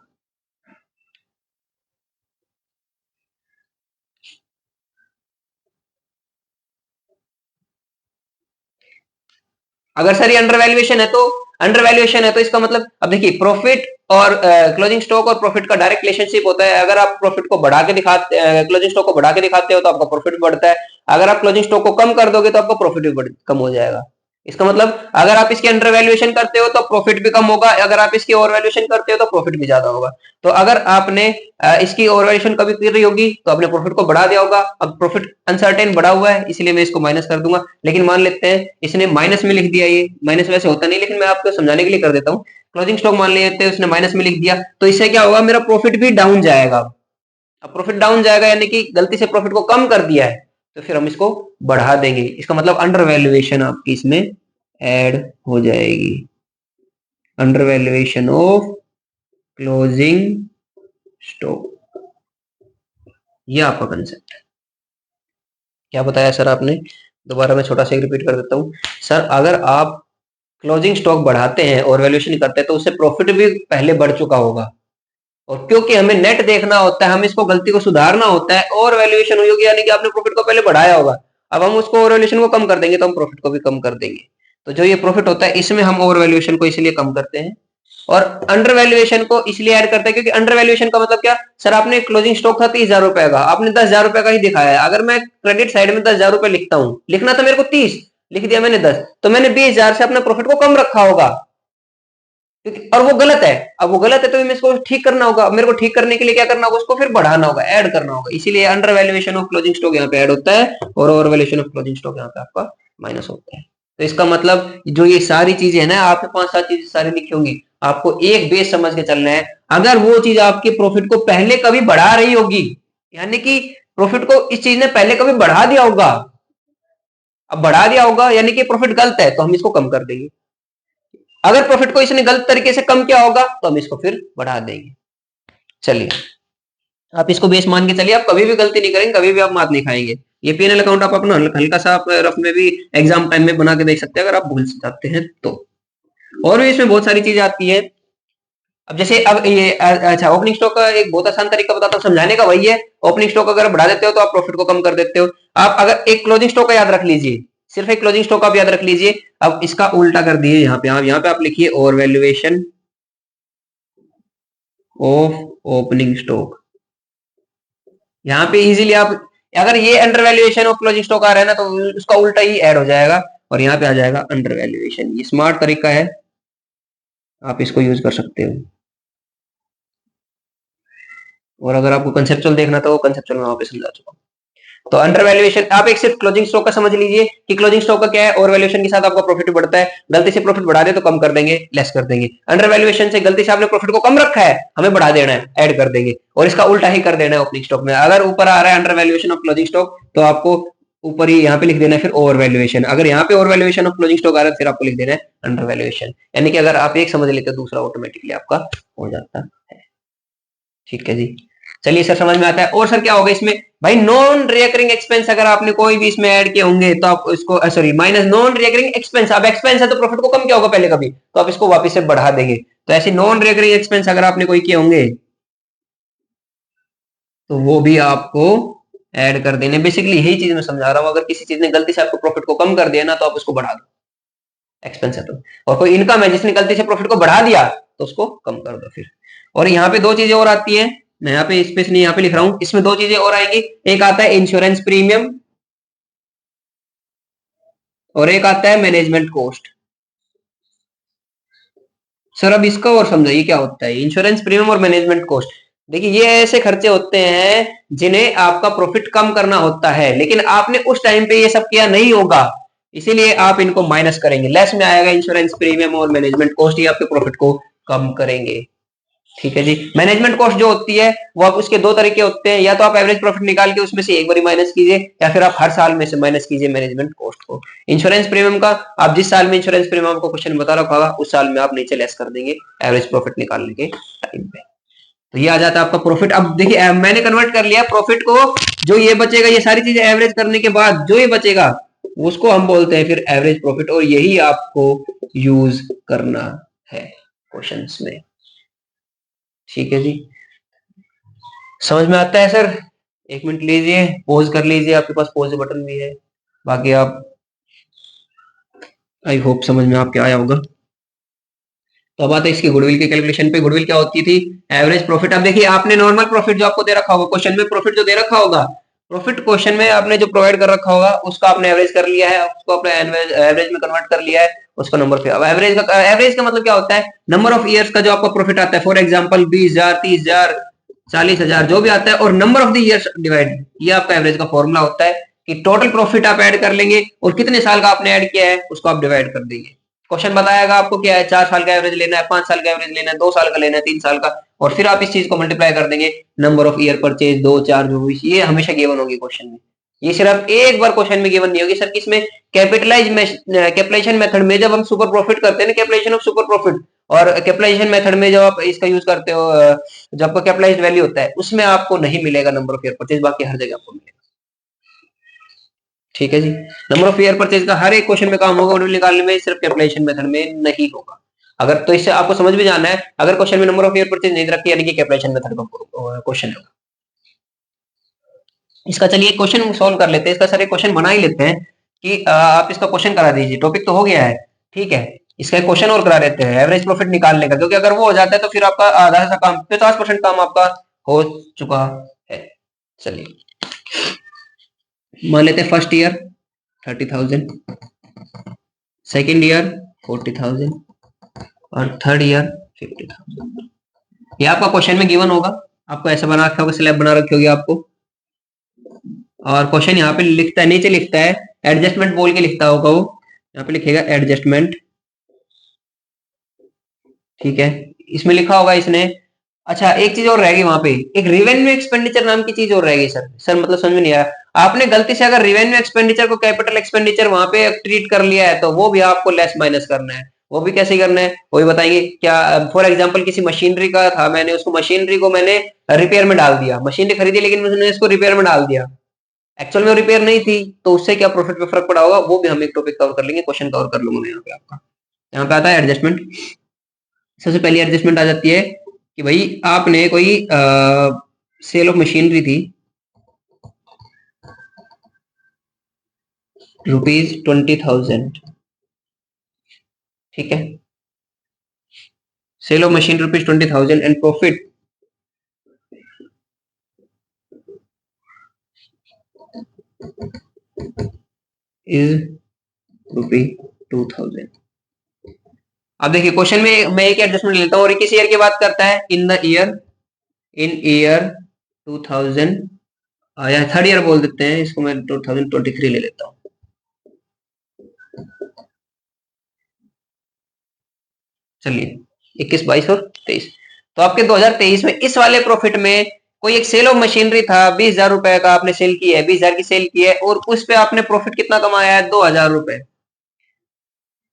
अगर सर ये अंडर वैल्यूएशन है, तो अंडर वैल्यूएशन है तो इसका मतलब, अब देखिए प्रॉफिट और क्लोजिंग स्टॉक और प्रॉफिट का डायरेक्ट रिलेशनशिप होता है। अगर आप प्रॉफिट को बढ़ा के दिखाते, क्लोजिंग स्टॉक को बढ़ा के दिखाते हो तो आपका प्रॉफिट बढ़ता है। अगर आप क्लोजिंग स्टॉक को कम कर दोगे तो आपका प्रॉफिट भी कम हो जाएगा। इसका मतलब अगर आप इसकी अंडर वैल्यूएशन करते हो तो प्रॉफिट भी कम होगा, अगर आप इसकी ओवर वैल्यूएशन करते हो तो प्रॉफिट भी ज्यादा होगा। तो अगर आपने इसकी ओवर वैल्यूएशन कभी कर रही होगी तो आपने प्रॉफिट को बढ़ा दिया होगा। अब प्रॉफिट अनसर्टेन बढ़ा हुआ है, इसलिए मैं इसको माइनस कर दूंगा। लेकिन मान लेते हैं इसने माइनस में लिख दिया, ये माइनस वैसे होता नहीं, लेकिन मैं आपको समझाने के लिए कर देता हूँ। क्लोजिंग स्टॉक मान लेते हैं उसने माइनस में लिख दिया, तो इससे क्या होगा, मेरा प्रॉफिट भी डाउन जाएगा। अब प्रॉफिट डाउन जाएगा यानी कि गलती से प्रॉफिट को कम कर दिया है, तो फिर हम इसको बढ़ा देंगे। इसका मतलब अंडर वैल्यूएशन आपकी इसमें ऐड हो जाएगी। Under valuation of closing stock, ये आपका कंसेप्ट है। क्या बताया सर आपने? दोबारा मैं छोटा सा रिपीट कर देता हूँ। सर अगर आप क्लोजिंग स्टॉक बढ़ाते हैं और वैल्यूएशन करते हैं तो उससे प्रॉफिट भी पहले बढ़ चुका होगा, और क्योंकि हमें नेट देखना होता है, हमें इसको गलती को सुधारना होता है, और वैल्यूएशन हुई होगी यानी कि आपने प्रॉफिट को पहले बढ़ाया होगा। अब हम उसको ओवर वैल्यूएशन को कम कर देंगे तो हम प्रॉफिट को भी कम कर देंगे। तो जो ये प्रॉफिट होता है इसमें हम ओवर वैल्यूएशन को इसलिए कम करते हैं, और अंडर वैल्यूएशन को इसलिए ऐड करते हैं क्योंकि अंडर वैल्यूएशन का मतलब क्या? सर आपने क्लोजिंग स्टॉक था 30,000 रुपए का, आपने 10,000 रुपए का ही दिखाया है। अगर मैं क्रेडिट साइड में 10,000 रुपए लिखता हूँ, लिखना था मेरे को 30, लिख दिया मैंने 10, तो मैंने 20,000 से अपने प्रॉफिट को कम रखा होगा, क्योंकि और वो गलत है। अब वो गलत है तो मैं इसको ठीक करना होगा। मेरे को ठीक करने के लिए क्या करना होगा, उसको फिर बढ़ाना होगा, ऐड करना होगा। इसीलिए under valuation of closing stock यहाँ पे ऐड होता है, और over valuation of closing stock यहाँ पे आपका माइनस होता है। तो इसका मतलब जो ये सारी चीजें है ना, आपने 5-7 चीजें सारी लिखी होंगी, आपको एक बेस समझ के चलना है। अगर वो चीज आपके प्रॉफिट को पहले कभी बढ़ा रही होगी, यानी कि प्रॉफिट को इस चीज ने पहले कभी बढ़ा दिया होगा, अब बढ़ा दिया होगा यानी कि प्रॉफिट गलत है, तो हम इसको कम कर देंगे। अगर प्रॉफिट को इसने गलत तरीके से कम किया होगा तो हम इसको फिर बढ़ा देंगे। चलिए, आप इसको बेस मान के चलिए, आप कभी भी गलती नहीं करेंगे, कभी भी आप मात नहीं खाएंगे। ये पीएनएल अकाउंट आप अपना हल्का सा आप रफ में भी एग्जाम टाइम में बना के देख सकते हैं, अगर आप भूल जाते हैं तो। और भी इसमें बहुत सारी चीजें आती है। अब जैसे अब ये अच्छा, ओपनिंग स्टॉक का एक बहुत आसान तरीका बताता हूँ समझाने का, वही है ओपनिंग स्टॉक अगर बढ़ा देते हो तो आप प्रॉफिट को कम कर देते हो। आप अगर एक क्लोजिंग स्टॉक का याद रख लीजिए, सिर्फ एक क्लोजिंग स्टॉक आप याद रख लीजिए। अब इसका उल्टा कर दिए, यहाँ पे आप लिखिए over valuation of opening stock. यहाँ पे इजीली आप, अगर ये under valuation of closing stock आ रहा है ना, तो उसका उल्टा ही ऐड हो जाएगा और यहाँ पे आ जाएगा अंडर वैल्यूएशन। ये स्मार्ट तरीका है, आप इसको यूज कर सकते हो। और अगर आपको कंसेप्चुअल देखना तो कंसेप्चुअल में वहां पे समझा चुका हूँ। तो अंडर वैल्यूएशन आप एक सिर्फ क्लोजिंग स्टॉक का समझ लीजिए कि क्लोजिंग स्टॉक का क्या है, और वैल्यूएशन के साथ आपका प्रॉफिट बढ़ता है। गलती से प्रॉफिट बढ़ा दे तो कम कर देंगे, लेस कर देंगे। अंडर वैल्यूएशन से गलती से आपने प्रॉफिट को कम रखा है, हमें बढ़ा देना है, ऐड कर देंगे। और इसका उल्टा ही कर देना है ओपनिंग स्टॉक में। अगर ऊपर आ रहा है under valuation of closing stock, तो आपको ऊपर ही यहाँ पे लिख देना है फिर ओवर वैल्यूएशन। अगर यहाँ पे over valuation of closing stock आ रहा है, फिर आपको लिख देना है अंडर वैल्यूएशन। यानी कि अगर आप एक समझ लेते हो, दूसरा ऑटोमेटिकली आपका हो जाता है। ठीक है जी। चलिए सर समझ में आता है। और सर क्या होगा इसमें भाई, नॉन रिकरिंग एक्सपेंस अगर आपने कोई भी इसमें ऐड किए होंगे तो आप इसको sorry minus non recurring expense, अब एक्सपेंस है तो प्रॉफिट को कम क्या होगा पहले कभी, तो आप इसको वापस से बढ़ा देंगे। तो ऐसे नॉन रिकरिंग एक्सपेंस अगर आपने कोई किए होंगे तो वो भी आपको ऐड कर देने। बेसिकली यही चीज मैं समझा रहा हूं, अगर किसी चीज ने गलती से आपको प्रॉफिट को कम कर दिया ना तो आप उसको बढ़ा दो, एक्सपेंस है तो। और कोई इनकम है जिसने गलती से प्रॉफिट को बढ़ा दिया तो उसको कम कर दो फिर। और यहाँ पे दो चीजें और आती है, मैं यहाँ पे स्पेस नहीं यहाँ पे लिख रहा हूं, इसमें दो चीजें और आएंगी, एक आता है इंश्योरेंस प्रीमियम और एक आता है मैनेजमेंट कॉस्ट। सर अब इसका और समझाइए क्या होता है इंश्योरेंस प्रीमियम और मैनेजमेंट कॉस्ट। देखिए ये ऐसे खर्चे होते हैं जिन्हें आपका प्रॉफिट कम करना होता है, लेकिन आपने उस टाइम पे ये सब किया नहीं होगा, इसीलिए आप इनको माइनस करेंगे, लेस में आएगा इंश्योरेंस प्रीमियम और मैनेजमेंट कॉस्ट, ये आपके प्रॉफिट को कम करेंगे। ठीक है जी। मैनेजमेंट कॉस्ट जो होती है वो आप उसके दो तरीके होते हैं, या तो आप एवरेज प्रॉफिट निकाल के उसमें से एक बार माइनस कीजिए, या फिर आप हर साल में से माइनस कीजिए मैनेजमेंट कॉस्ट को। इंश्योरेंस प्रीमियम का आप जिस साल में इंश्योरेंस प्रीमियम को क्वेश्चन बता रखा होगा उस साल में आप नीचे लेस कर देंगे एवरेज प्रॉफिट निकालने के टाइम पे, तो ये आ जाता है आपका प्रॉफिट। अब देखिए मैंने कन्वर्ट कर लिया प्रॉफिट को, जो ये बचेगा ये सारी चीजें एवरेज करने के बाद जो ये बचेगा उसको हम बोलते हैं फिर एवरेज प्रॉफिट, और यही आपको यूज करना है क्वेश्चंस में। ठीक है जी, समझ में आता है सर? एक मिनट लीजिए, पॉज कर लीजिए, आपके पास पॉज बटन भी है, बाकी आप आई होप समझ में आपके आया होगा। तो अब आते हैं इसकी गुडविल की कैलकुलेशन पे। गुडविल क्या होती थी, एवरेज प्रॉफिट। अब देखिए आपने नॉर्मल प्रॉफिट जो आपको दे रखा होगा क्वेश्चन में, प्रॉफिट जो दे रखा होगा, प्रॉफिट क्वेश्चन में आपने जो प्रोवाइड कर रखा होगा उसका आपने एवरेज कर लिया है, उसको आपने एवरेज में कन्वर्ट कर लिया है, उसका नंबर पे। अब एवरेज का मतलब क्या होता है, नंबर ऑफ ईयर्स का जो आपका प्रॉफिट आता है, फॉर एग्जांपल 20,000 30,000 40,000 जो भी आता है, और number of the years divide, ये आपका एवरेज का फॉर्मूला होता है कि टोटल प्रॉफिट आप ऐड कर लेंगे और कितने साल का आपने ऐड किया है उसको आप डिवाइड कर देंगे। क्वेश्चन बताएगा आपको क्या है, 4 साल का एवरेज लेना है, 5 साल का एवरेज लेना है, 2 साल का लेना है, 3 साल का, और फिर आप इस चीज को मल्टीप्लाई कर देंगे नंबर ऑफ ईयर परचेज 2 4 जो भी, ये हमेशा गिवन होगी क्वेश्चन में। ये सिर्फ एक बार क्वेश्चन में गिवन नहीं होगी सर, किसमें, कैपिटलाइजेशन मेथड में जब हम सुपर प्रॉफिट करते हैं ना, कैपिटलाइजेशन ऑफ सुपर प्रॉफिट, और कैपिटलाइजेशन मेथड में जब आप इसका यूज करते हो, जब आपका कैपिटलाइज्ड वैल्यू होता है उसमें आपको नहीं मिलेगा नंबर ऑफ ईयर परचेज, बाकी हर जगह आपको मिलेगा। ठीक है जी, नंबर ऑफ ईयर परचेज का हर एक क्वेश्चन में काम होगा, गुडविल निकालने में, सिर्फ कैपिटलाइजेशन मेथड में नहीं होगा। अगर तो इससे आपको समझ में जाना है, अगर क्वेश्चन में नंबर ऑफ ईयर परचेज नहीं रखी यानी कि कैपिटलाइजेशन मेथड का क्वेश्चन होगा इसका। चलिए क्वेश्चन सॉल्व कर लेते हैं इसका। सर एक क्वेश्चन बना ही लेते हैं कि आप इसका क्वेश्चन करा दीजिए, टॉपिक तो हो गया है, ठीक है, इसका एक क्वेश्चन और करा देते हैं एवरेज प्रॉफिट निकालने का, क्योंकि अगर वो हो जाता है तो फिर आपका आधा सा काम, 50% काम आपका हो चुका है। चलिए मान लेते हैं फर्स्ट ईयर 30,000, सेकेंड ईयर 40,000 और थर्ड ईयर 50,000। ये आपका क्वेश्चन में गिवन होगा, आपको ऐसा बना रखा होगा, स्लैब बना रखी होगी आपको, और क्वेश्चन यहाँ पे लिखता है, नीचे लिखता है एडजस्टमेंट बोल के लिखता होगा वो, यहाँ पे लिखेगा एडजस्टमेंट, ठीक है, इसमें लिखा होगा इसने। अच्छा एक चीज और रहेगी वहां पे, एक रिवेन्यू एक्सपेंडिचर नाम की चीज और रहेगी सर। सर मतलब समझ में नहीं आया, आपने गलती से अगर रिवेन्यू एक्सपेंडिचर को कैपिटल एक्सपेंडिचर वहां पे ट्रीट कर लिया है तो वो भी आपको लेस माइनस करना है। वो भी कैसे करना है वो भी बताएंगे क्या। फॉर एग्जांपल किसी मशीनरी का था, मैंने उसको मशीनरी को मैंने रिपेयर में डाल दिया, मशीनरी खरीदी लेकिन मैंने इसको रिपेयर में डाल दिया, एक्चुअल में रिपेयर नहीं थी, तो उससे क्या प्रॉफिट पे फर्क पड़ा होगा, वो भी हम एक टॉपिक कवर कर लेंगे, क्वेश्चन कवर कर लूंगा मैं यहाँ पे आपका। यहाँ पे आता है एडजस्टमेंट। सबसे पहली एडजस्टमेंट आ जाती है कि भाई आपने कोई सेल ऑफ मशीनरी थी ₹20,000, ठीक है, sale of machine ₹20,000 and profit is ₹2,000। अब देखिए क्वेश्चन में मैं एक एडजस्टमेंट लेता हूँ, और किस ईयर की बात करता है, in the year, in year 2000, या थर्ड ईयर बोल देते हैं इसको, मैं 2023 ले लेता हूँ। चलिए 21 22 और 23, तो आपके 2023 में इस वाले प्रॉफिट में कोई एक सेल ऑफ मशीनरी था, 20,000 रुपए का आपने सेल की है, 20,000 की सेल की है, और उस पे आपने प्रॉफिट कितना कमाया है, 2,000 रुपए।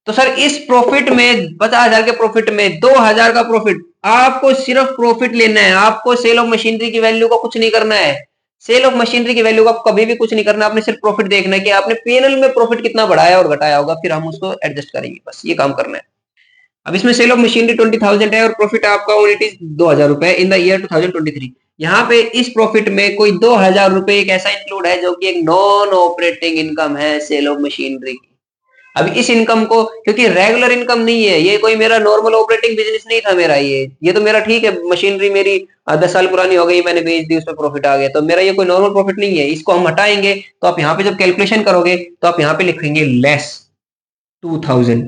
तो सर इस प्रॉफिट में 50,000 के प्रॉफिट में 2,000 का प्रॉफिट आपको सिर्फ प्रॉफिट लेना है, आपको सेल ऑफ मशीनरी की वैल्यू का कुछ नहीं करना है। सेल ऑफ मशीनरी की वैल्यू का कभी भी कुछ नहीं करना, आपने सिर्फ प्रॉफिट देखना है कि आपने पीएनएल में प्रॉफिट कितना बढ़ाया और घटाया होगा, फिर हम उसको एडजस्ट करेंगे, बस ये काम करना है। अब इसमें सेल ऑफ मशीनरी 20,000 है और प्रॉफिट आपका इट इज 2,000 रुपए इन द ईयर 2023। यहाँ पे इस प्रॉफिट में कोई 2,000 रुपए एक ऐसा इंक्लूड है जो कि एक नॉन ऑपरेटिंग इनकम है सेल ऑफ मशीनरी की। अब इस इनकम को, क्योंकि रेगुलर इनकम नहीं है, ये कोई मेरा नॉर्मल ऑपरेटिंग बिजनेस नहीं था मेरा, ये तो मेरा ठीक है, मशीनरी मेरी 10 साल पुरानी हो गई, मैंने बेच दी, उसमें प्रॉफिट आ गया, तो मेरा ये कोई नॉर्मल प्रॉफिट नहीं है। इसको हम हटाएंगे तो आप यहाँ पे जब कैलकुलेशन करोगे तो आप यहाँ पे लिखेंगे लेस 2,000।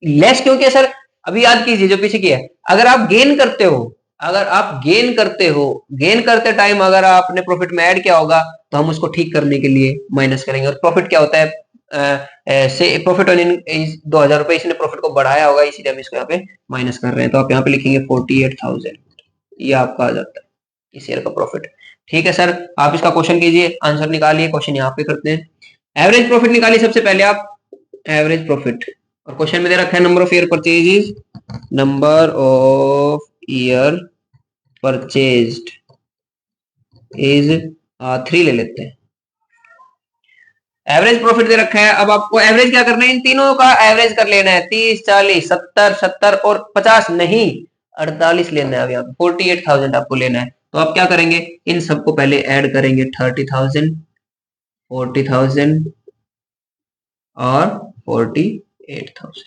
लेस क्यों किया सर? अभी याद कीजिए जो पीछे किया है। अगर आप गेन करते हो, अगर आप गेन करते हो, गेन करते टाइम अगर आपने प्रॉफिट में ऐड किया होगा तो हम उसको ठीक करने के लिए माइनस करेंगे। और प्रॉफिट क्या होता है, से प्रॉफिट ऑन 2,000 रुपए, इसने प्रॉफिट को बढ़ाया होगा, इसीलिए हम इसको यहाँ पे माइनस कर रहे हैं। तो आप यहाँ पे लिखेंगे 48,000, ये आपका आ जाता है इस ईयर का प्रॉफिट। ठीक है सर, आप इसका क्वेश्चन कीजिए, आंसर निकालिए। क्वेश्चन यहाँ पे करते हैं, एवरेज प्रॉफिट निकालिए सबसे पहले आप, एवरेज प्रॉफिट। और क्वेश्चन में दे रखा है number of year purchases, number of year purchased is 3 ले लेते हैं। एवरेज प्रॉफिट दे रखा है, अब आपको एवरेज क्या करना है, इन तीनों का एवरेज कर लेना है। 30, 40, 70, 70 और 50 नहीं, 48 लेना है। अब यहाँ पे 48,000 आपको लेना है, तो आप क्या करेंगे, इन सबको पहले ऐड करेंगे, 30,000, 40,000 और 48,000।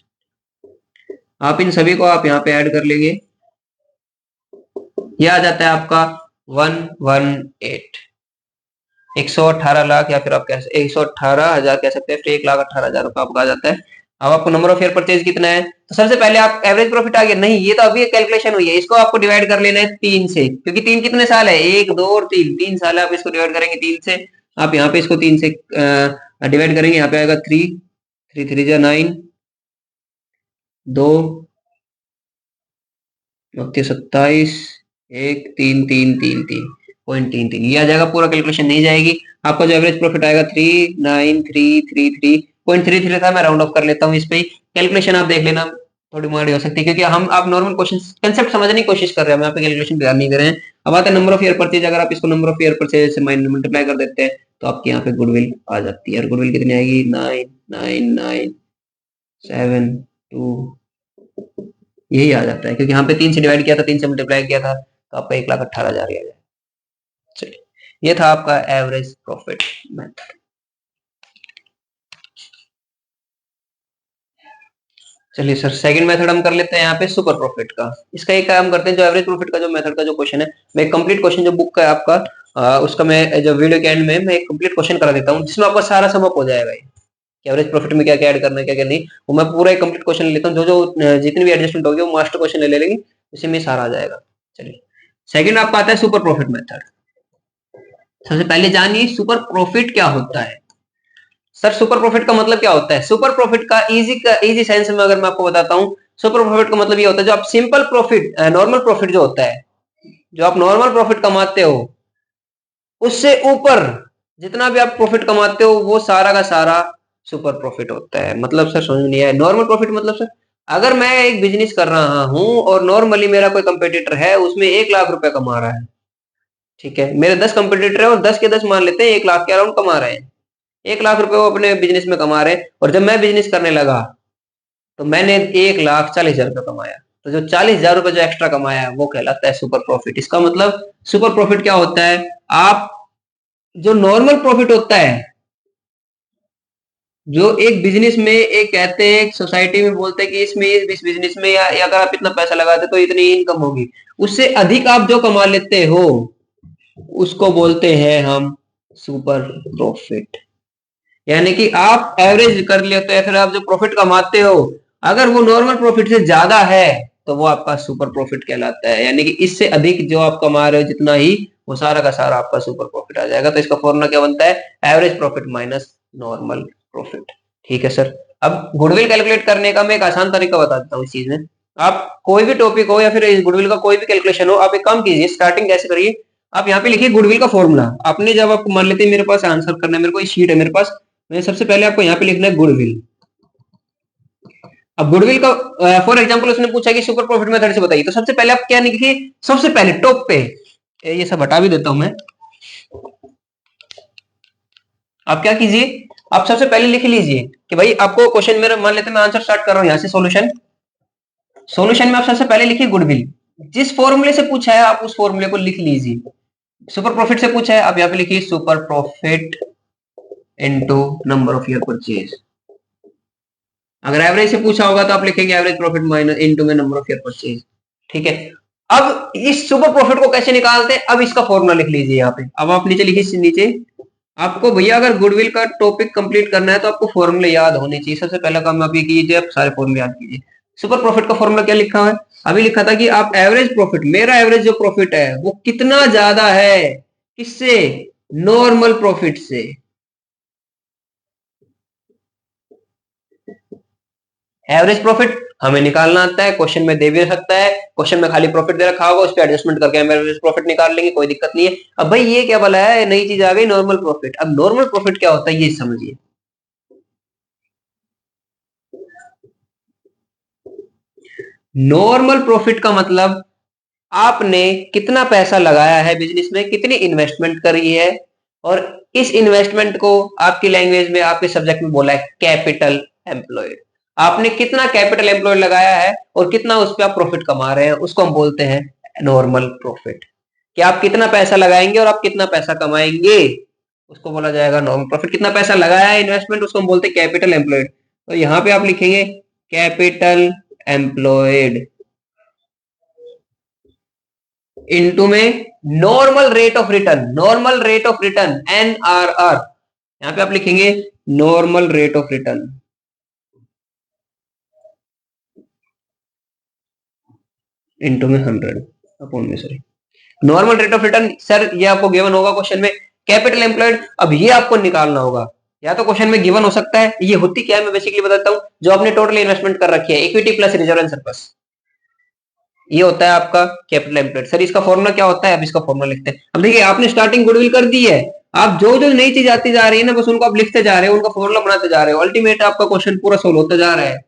आप इन सभी को आप यहाँ पे ऐड कर लेंगे, ये आ जाता है आपका 118, 118 लाख, या फिर आप कह सकते 118,000 कह सकते हैं, फिर 1,18,000 रुपए आपका आ जाता है। अब आपको नंबर ऑफ ईयर परचेज कितना है, तो सबसे पहले आप एवरेज प्रॉफिट आ गया नहीं, ये तो अभी कैलकुलेशन हुई है, इसको आपको डिवाइड कर लेना है 3 से, क्योंकि 3 कितने साल है, 1, 2 और 3, 3 साल है। आप इसको डिवाइड करेंगे 3 से, आप यहाँ पे इसको 3 से डिवाइड करेंगे, यहाँ पे आएगा 3, 3 3 जा 9, 2 27, 1 3 3 3 3.33, ये आ जाएगा। पूरा कैलकुलेशन नहीं जाएगी, आपका जो एवरेज प्रॉफिट आएगा 39,333.33 था। मैं राउंड ऑफ कर लेता हूँ इस पे, कैलकुलेशन आप देख लेना, थोड़ी मोड़ी हो सकती है, क्योंकि हम आप नॉर्मल क्वेश्चन कंसेप्ट समझने की कोशिश कर रहे हैं, हम यहाँ पे कैलकुलेशन ध्यान नहीं कर रहे हैं। अब आता है नंबर ऑफ ईयर परचेज, अगर आप इसको नंबर ऑफ ईयर परचेज से मल्टीप्लाई कर देते हैं तो आपके यहाँ पे गुडविल आ जाती है। और गुडविल कितनी आएगी, 9,9,9,7,2, यही आ जाता है, क्योंकि यहाँ पे 3 से डिवाइड किया था, 3 से मल्टीप्लाई किया था, तो आपका 1,18,000 आ जाए। चलिए, ये था आपका एवरेज प्रॉफिट मेथड। चलिए सर, सेकंड मेथड हम कर लेते हैं यहाँ पे सुपर प्रॉफिट का। इसका एक काम करते हैं, जो एवरेज प्रॉफिट का जो मेथड का जो क्वेश्चन है, मैं एक कंप्लीट क्वेश्चन जो बुक का है आपका, उसका मैं जो वीडियो के एंड में मैं एक कंप्लीट क्वेश्चन करा देता हूँ, जिसमें आपका सारा सम अप हो जाएगा कि एवरेज प्रॉफिट में क्या क्या ऐड करना है, क्या क्या नहीं। वो मैं पूरा एक कंप्लीट क्वेश्चन लेता हूँ, जो जो जितनी भी एडजस्टमेंट होगी वो मास्टर क्वेश्चन ले लेंगे, उसी में सारा आ जाएगा। चलिए, सेकंड आपका आता है सुपर प्रॉफिट मेथड। सबसे पहले जानिए सुपर प्रॉफिट क्या होता है। सर, सुपर प्रॉफिट का मतलब क्या होता है? सुपर प्रॉफिट का इजी सेंस में अगर मैं आपको बताता हूं, सुपर प्रॉफिट का मतलब ये होता है, जो आप सिंपल प्रॉफिट, नॉर्मल प्रॉफिट जो होता है, जो आप नॉर्मल प्रॉफिट कमाते हो, उससे ऊपर जितना भी आप प्रॉफिट कमाते हो वो सारा का सारा सुपर प्रॉफिट होता है। मतलब सर समझ नहीं आया, नॉर्मल प्रॉफिट मतलब सर, अगर मैं एक बिजनेस कर रहा हूं और नॉर्मली मेरा कोई कंपेटिटर है, उसमें 1,00,000 रुपए कमा रहा है, ठीक है, मेरे 10 कंपेटिटर है और 10 के 10 मान लेते हैं 1,00,000 के अराउंड कमा रहे हैं, 1,00,000 रुपए वो अपने बिजनेस में कमा रहे हैं। और जब मैं बिजनेस करने लगा तो मैंने 1,40,000 रुपए कमाया, तो जो 40,000 रुपए जो एक्स्ट्रा कमाया वो कहलाता है सुपर प्रॉफिट। इसका मतलब सुपर प्रॉफिट क्या होता है, आप जो नॉर्मल प्रॉफिट होता है, जो एक बिजनेस में एक कहते हैं, एक सोसाइटी में बोलते हैं कि इसमें इस बिजनेस में या अगर आप इतना पैसा लगाते तो इतनी इनकम होगी, उससे अधिक आप जो कमा लेते हो उसको बोलते हैं हम सुपर प्रॉफिट। यानी कि आप एवरेज कर लेते हैं, फिर आप जो प्रॉफिट कमाते हो, अगर वो नॉर्मल प्रॉफिट से ज्यादा है तो वो आपका सुपर प्रॉफिट कहलाता है। यानी कि इससे अधिक जो आप कमा रहे हो जितना ही, वो सारा का सारा आपका सुपर प्रॉफिट आ जाएगा। तो इसका फॉर्मूला क्या बनता है, average profit minus normal profit. ठीक है सर, अब गुडविल कैलकुलेट करने का मैं एक आसान तरीका बता देता हूँ इस चीज में। आप कोई भी टॉपिक हो या फिर इस गुडविल का कोई भी कैलकुलेशन हो, आप एक काम कीजिए, स्टार्टिंग कैसे करिए, आप यहाँ पे लिखिए गुडविल का फॉर्मूला। आपने जब आपको मान लेते हैं मेरे पास आंसर करना है, मेरे को शीट है मेरे पास, मैं सबसे पहले आपको यहाँ पे लिखना है गुडविल। अब गुडविल का फॉर एग्जांपल उसने पूछा कि सुपर प्रॉफिट मेथड से बताइए, तो सबसे पहले आप क्या लिखिए, सबसे पहले टॉप पे, ये सब हटा भी देता हूं मैं। आप क्या कीजिए, आप सबसे पहले लिख लीजिए कि भाई आपको क्वेश्चन मेरा, मान लेते हैं मैं आंसर स्टार्ट कर रहा हूं यहां से, सॉल्यूशन, सॉल्यूशन में आप सबसे पहले लिखिए गुडविल, जिस फॉर्मूले से पूछा है आप उस फॉर्मूले को लिख लीजिए। सुपर प्रॉफिट से पूछा है, आप यहाँ पे लिखिए super profit into number of year purchase. अगर एवरेज से पूछा होगा तो आप लिखेंगे एवरेज प्रॉफिट माइनस इनटू में नंबर ऑफ ईयर परचेज। ठीक है, अब इस सुपर प्रॉफिट को कैसे निकालते हैं, अब इसका फॉर्मूला लिख लीजिए यहाँ पे। अब आप नीचे लिखिए, नीचे आपको भैया अगर गुडविल का टॉपिक कंप्लीट करना है तो आपको फॉर्मूले याद होने चाहिए। सबसे पहला काम आप ये कीजिए, आप सारे फॉर्मूले याद कीजिए। सुपर प्रॉफिट का फॉर्मूला क्या लिखा है, अभी लिखा था कि आप एवरेज प्रॉफिट, मेरा एवरेज जो प्रॉफिट है वो कितना ज्यादा है, किससे, नॉर्मल प्रॉफिट से। एवरेज प्रॉफिट हमें निकालना आता है, क्वेश्चन में दे भी सकता है, क्वेश्चन में खाली प्रॉफिट दे रखा होगा, उस पर एडजस्टमेंट करके हम एवरेज प्रॉफिट निकाल लेंगे, कोई दिक्कत नहीं है। अब भाई ये क्या बोला है, नई चीज आ गई नॉर्मल प्रॉफिट। अब नॉर्मल प्रॉफिट क्या होता है ये समझिए। नॉर्मल प्रॉफिट का मतलब आपने कितना पैसा लगाया है बिजनेस में, कितनी इन्वेस्टमेंट करी है, और इस इन्वेस्टमेंट को आपकी लैंग्वेज में, आपके सब्जेक्ट में बोला है कैपिटल एम्प्लॉयड। आपने कितना कैपिटल एम्प्लॉयड लगाया है और कितना उस पर आप प्रॉफिट कमा रहे हैं, उसको हम बोलते हैं नॉर्मल प्रॉफिट। कि आप कितना पैसा लगाएंगे और आप कितना पैसा कमाएंगे, उसको बोला जाएगा नॉर्मल प्रॉफिट। कितना पैसा लगाया है इन्वेस्टमेंट, उसको हम बोलते हैं कैपिटल एम्प्लॉयड। तो यहां पे आप लिखेंगे कैपिटल एम्प्लॉयड इनटू में normal rate of return, normal rate of return NRR। यहां पे आप लिखेंगे normal rate of return into में 100 अपॉन में, sorry, normal rate of return. Sir ये आपको गिवन होगा क्वेश्चन में, कैपिटल एम्प्लॉयड। अब ये आपको निकालना होगा, या तो क्वेश्चन में गिवन हो सकता है। ये होती क्या है मैं बेसिकली बताता हूं, जो आपने टोटल इन्वेस्टमेंट कर रखी है, equity plus reserve and surplus, ये होता है आपका कैपिटल एम्प्लॉयड। सर इसका फॉर्मूला क्या होता है, अब इसका फॉर्मूला लिखते हैं। अब देखिए आपने स्टार्टिंग गुडविल कर दी है, आप जो जो नई चीज आती जा रही है ना, बस उनको आप लिखते जा रहे हो, उनका फॉर्मूला बनाते जा रहे हो, अल्टीमेट आपका क्वेश्चन पूरा सोल्व होता जा रहा है।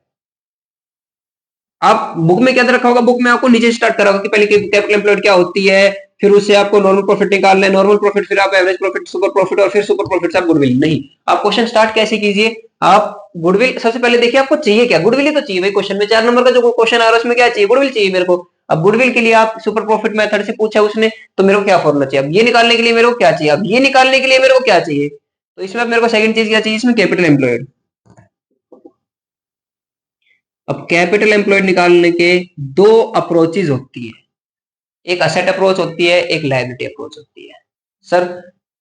आप बुक में क्या रखा होगा, बुक में आपको नीचे स्टार्ट करा होगा कि पहले कैपिटल एम्प्लॉयड क्या होती है, फिर उससे आपको नॉर्मल प्रॉफिट निकालना है, नॉर्मल प्रॉफिट फिर आप एवरेज प्रॉफिट, सुपर प्रॉफिट, और फिर सुपर प्रॉफिट से आप गुडविल। नहीं, आप क्वेश्चन स्टार्ट कैसे कीजिए, आप गुडविल सबसे पहले देखिए आपको चाहिए क्या, गुडविल ही तो चाहिए भाई। क्वेश्चन में 4 नंबर का जो क्वेश्चन आ रहा है उसमें क्या चाहिए, गुडविल चाहिए मेरे को। अब गुडविल के लिए आप सुपर प्रॉफिट मेथड से पूछा उसने, तो मेरे को क्या फॉर्मूला चाहिए, अब ये निकालने के लिए मेरे को क्या चाहिए, अब ये निकालने के लिए मेरे को क्या चाहिए, तो इसमें मेरे को सेकंड चीज क्या चाहिए, इसमें कैपिटल एम्प्लॉयड। अब कैपिटल एम्प्लॉयड निकालने के दो अप्रोचेज होती है, एक असेट अप्रोच होती है, एक लायबिलिटी अप्रोच होती है। सर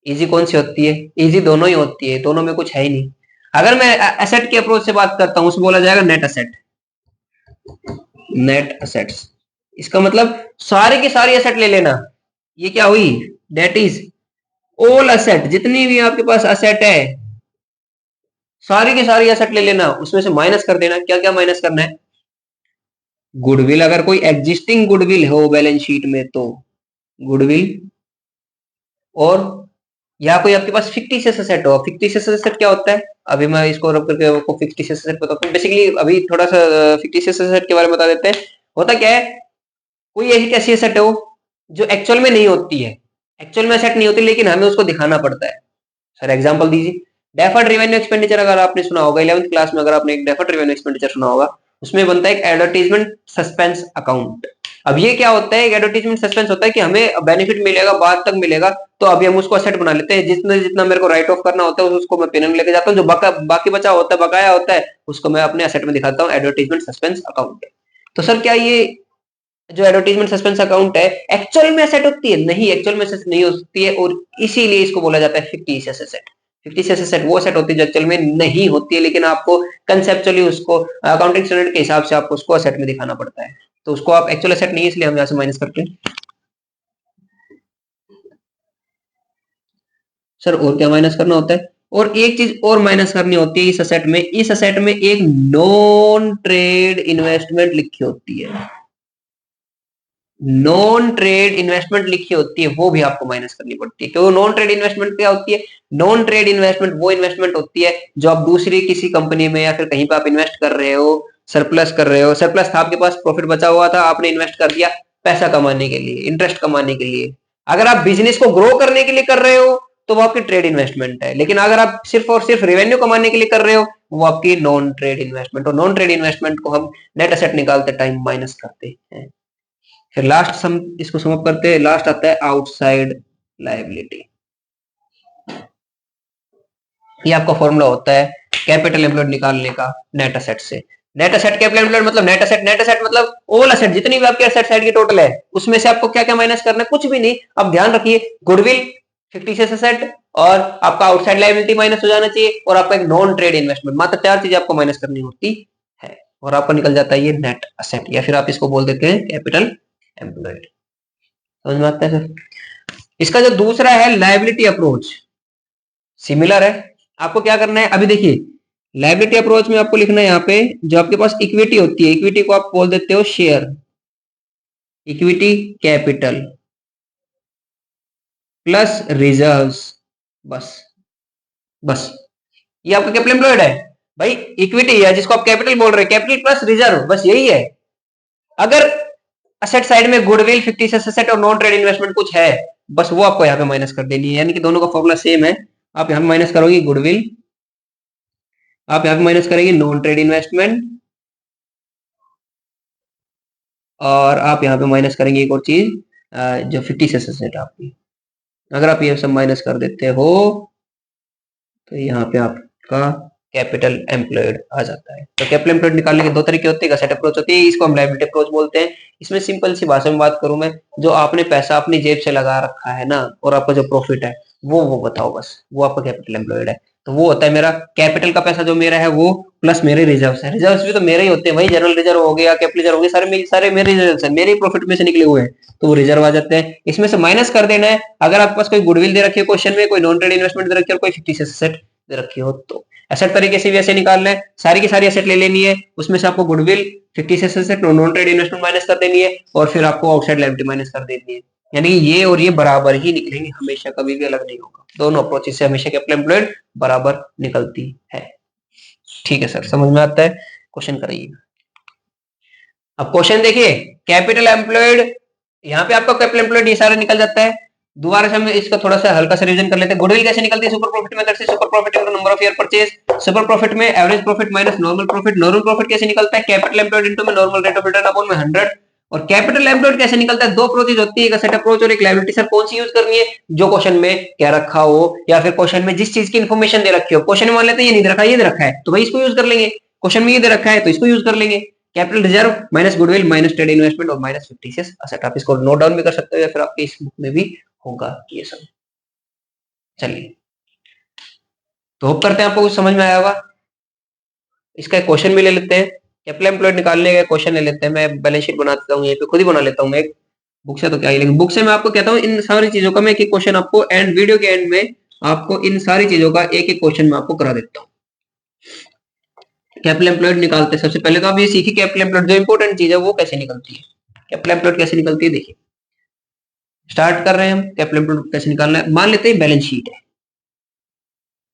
इजी कौन सी होती है, इजी दोनों ही होती है, दोनों में कुछ है ही नहीं। अगर मैं एसेट के अप्रोच से बात करता हूं, उसमें बोला जाएगा नेट असेट, नेट असेट्स। इसका मतलब सारी की सारी असेट ले लेना, ये क्या हुई, दैट इज ऑल असेट, जितनी भी आपके पास असेट है सारी की सारी असेट ले लेना, उसमें से माइनस कर देना। क्या क्या माइनस करना है, गुडविल, अगर कोई एग्जिस्टिंग गुडविल हो बैलेंस शीट में तो गुडविल, और या कोई आपके पास फिक्टिशियस एसेट हो। फिक्टिशियस एसेट क्या होता है, अभी मैं इसको रब करके आपको फिक्टिशियस एसेट बताता हूँ। बेसिकली अभी थोड़ा सा फिक्टिशियस एसेट के बारे में बता देते हैं। होता क्या है, कोई एक ऐसी एसेट हो जो एक्चुअल में नहीं होती है, एक्चुअल में एसेट नहीं होती लेकिन हमें उसको दिखाना पड़ता है। सर एग्जांपल दीजिए, डेफर्ड रेवेन्यू एक्सपेंडिचर अगर आपने सुना होगा 11th क्लास में, अगर आपने एक डेफर्ड रेवेन्यू एक्सपेंडिचर सुना होगा, उसमें बनता है एक एडवर्टाइजमेंट सस्पेंस अकाउंट। अब ये क्या होता है, एक एडवर्टाइजमेंट सस्पेंस होता है कि हमें बेनिफिट मिलेगा, बाद तक मिलेगा, तो अभी हम उसको असेट बना लेते हैं। जितना जितना मेरे को राइट ऑफ करना होता है उसको मैं पेन में लेके जाता हूँ, जो बाकी बचा होता है, बकाया होता है, उसको मैं अपने असेट में दिखाता हूँ, एडवर्टाइजमेंट सस्पेंस अकाउंट। तो सर क्या ये जो एडवर्टाइजमेंट सस्पेंस अकाउंट है एक्चुअल में एसेट होती है, नहीं, एक्चुअल में एसेट नहीं होती है, और इसीलिए इसको बोला जाता है फिक्टिशियस एसेट। फिक्टिशियस एसेट वो एसेट होती है जो एक्चुअल में नहीं होती है, लेकिन आपको कंसेप्चुअली उसको अकाउंटिंग स्टैंडर्ड के हिसाब से आपको उसको एसेट में दिखाना पड़ता है, तो उसको आप एक्चुअल एसेट नहीं, इसलिए हम यहाँ से माइनस करते हैं। सर और क्या माइनस करना होता है, और एक चीज और माइनस करनी होती है इस असेट में, इस असेट में एक नॉन ट्रेड इन्वेस्टमेंट लिखी होती है, नॉन ट्रेड इन्वेस्टमेंट लिखी होती है, वो भी आपको माइनस करनी पड़ती है। क्यों, नॉन ट्रेड इन्वेस्टमेंट क्या होती है, नॉन ट्रेड इन्वेस्टमेंट वो इन्वेस्टमेंट होती है जो आप दूसरी किसी कंपनी में या फिर कहीं पे आप इन्वेस्ट कर रहे हो, सरप्लस कर रहे हो, सरप्लस था आपके पास, प्रॉफिट बचा हुआ था, आपने इन्वेस्ट कर दिया पैसा कमाने के लिए, इंटरेस्ट कमाने के लिए। अगर आप बिजनेस को ग्रो करने के लिए कर रहे हो तो वो आपकी ट्रेड इन्वेस्टमेंट है, लेकिन अगर आप सिर्फ और सिर्फ रेवेन्यू कमाने के लिए कर रहे हो वो आपकी नॉन ट्रेड इन्वेस्टमेंट, और नॉन ट्रेड इन्वेस्टमेंट को हम नेट एसेट निकालते टाइम माइनस करते हैं। फिर लास्ट सम इसको सम अप करते हैं, लास्ट आता है आउटसाइड लायबिलिटी। ये आपका फॉर्मूला होता है कैपिटल एम्प्लॉयड निकालने का नेट एसेट से। नेट एसेट कैपिटल एम्प्लॉयड मतलब नेट एसेट मतलब ऑल एसेट, जितनी भी आपके एसेट साइड की टोटल है उसमें से आपको क्या क्या माइनस करना है, कुछ भी नहीं। अब ध्यान रखिए, गुडविल फिक्टिशियस एसेट और आपका आउटसाइड लायबिलिटी माइनस हो जाना चाहिए, और आपका एक नॉन ट्रेड इन्वेस्टमेंट, मात्र 4 चीजें आपको माइनस करनी होती है, और आपका निकल जाता है ये नेट एसेट, या फिर आप इसको बोल देते हैं कैपिटल एम्प्लॉयड। समझ में आता है सर? इसका जो दूसरा है लायबिलिटी अप्रोच, सिमिलर है। आपको क्या करना है, अभी देखिए लायबिलिटी अप्रोच में आपको लिखना है यहाँ पे, जो आपके पास इक्विटी होती है, इक्विटी को आप बोल देते हो share, equity capital plus reserves, बस बस ये आपका कैपिटल एम्प्लॉयड है भाई। इक्विटी है जिसको आप कैपिटल बोल रहे हैं, कैपिटल प्लस रिजर्व, बस यही है। अगर असेट साइड में गुडविल, फिक्टिशियस एसेट और नॉन ट्रेड इन्वेस्टमेंट कुछ है, बस वो आपको यहाँ पे माइनस कर देनी है, यानी कि दोनों का फॉर्मूला सेम है। आप यहाँ पे माइनस करोगे गुडविल, आप यहाँ पे माइनस करेंगे नॉन ट्रेड इन्वेस्टमेंट, और आप यहाँ पे माइनस करेंगे एक और चीज जो फिक्टिशियस एसेट आपकी। अगर आप ये सब माइनस कर देते हो तो यहाँ पे आपका कैपिटल एम्प्लॉयड आ जाता है। तो कैपिटल एम्प्लॉयड निकालने के दो तरीके होते हैं, असेट अप्रोच होती है, इसको हम लायबिलिटी अप्रोच बोलते हैं। इसमें सिंपल सी भाषा में बात करूं मैं, जो आपने पैसा अपनी जेब से लगा रखा है ना, और आपका जो प्रॉफिट है वो बताओ, बस वो आपका कैपिटल एम्प्लॉयड है। तो वो होता है मेरा कैपिटल का पैसा जो मेरा है वो, प्लस मेरे रिजर्व है। रिजर्व भी तो मेरे ही होते हैं भाई, जनरल रिजर्व हो गया, कैपिटल रिजर्व हो गया, सारे मेरे रिजर्व है, मेरे प्रॉफिट में से निकले हुए हैं, तो वो रिजर्व आ जाते हैं। इसमें से माइनस कर देना है। अगर आपके पास कोई गुडविल दे रखी है क्वेश्चन में, कोई नॉन ट्रेड इन्वेस्टमेंट दे रखी है, और कोई फिक्टिशियस एसेट दे रखी हो, तो एसेट तरीके से भी ऐसे निकालना है, सारी की सारी एसेट ले लेनी है, उसमें से आपको goodwill, fictitious asset, non trade investment minus कर देनी है, और फिर आपको आउटसाइड लायबिलिटी माइनस कर देनी है। यानी ये और ये बराबर ही निकलेंगे हमेशा, कभी भी अलग नहीं होगा। दोनों अप्रोचेस से हमेशा कैपिटल एम्प्लॉयड बराबर निकलती है। ठीक है सर, समझ में आता है? क्वेश्चन कराइए। अब क्वेश्चन देखिए, कैपिटल एम्प्लॉयड, यहाँ पे आपका कैपिटल एम्प्लॉयड ये सारा निकल जाता है। दोबारा से हम इसका थोड़ा सा हल्का सा रिवीजन कर लेते हैं। गुडविल कैसे निकलती है सुपर प्रॉफिट मेथड से, super profit into number of year purchase. Super profit में average profit minus normal profit. Normal profit कैसे निकलता है, कैपिटल एम्प्लॉयड इनटू में normal rate of return upon में 100। और कैपिटल एम्प्लॉयड कैसे निकलता है, दो अप्रोचेज होती है, एक एसेट अप्रोच और एक लायबिलिटी। सर कौन सी यूज करनी है, जो क्वेश्चन में क्या रखा हो, या फिर क्वेश्चन में जिस चीज की इन्फॉर्मेशन दे रखी हो। क्वेश्चन में मान लेते हैं ये नहीं दे रखा, ये दे रखा है, तो भाई इसको यूज कर लेंगे। क्वेश्चन में ये दे रखा है तो इसको यूज कर लेंगे। Capital reserve minus goodwill minus trade investment और माइनस फिक्टिशियस एसेट। आप इसको नोट डाउन भी कर सकते हो, या फिर आपके इस बुक में भी होगा ये सब। चलिए, तो होप करते हैं आपको कुछ समझ में आया होगा। इसका क्वेश्चन भी ले लेते हैं, कैपिटल एम्प्लॉयड निकालने का क्वेश्चन ले लेते हैं। मैं बैलेंस शीट बना देता हूँ, यहीं पे खुद ही बना लेता हूँ मैं, एक बुक से तो क्या ही, लेकिन बुक से मैं आपको कहता हूँ इन सारी चीजों का मैं एक एक क्वेश्चन आपको एंड वीडियो के एंड में आपको इन सारी चीजों का एक एक क्वेश्चन मैं आपको करा देता हूँ। कैपिटल एम्प्लॉयड निकालते हैं, सबसे पहले तो आप ये सीखिए कैपिटल एम्प्लॉयड जो इंपॉर्टेंट चीज है वो कैसे निकलती है। कैपिटल एम्प्लॉयड कैसे निकलती है देखिए, स्टार्ट कर रहे हैं हम। कैपिटल एम्प्लॉयड कैसे निकालना है, मान लेते हैं बैलेंस शीट है।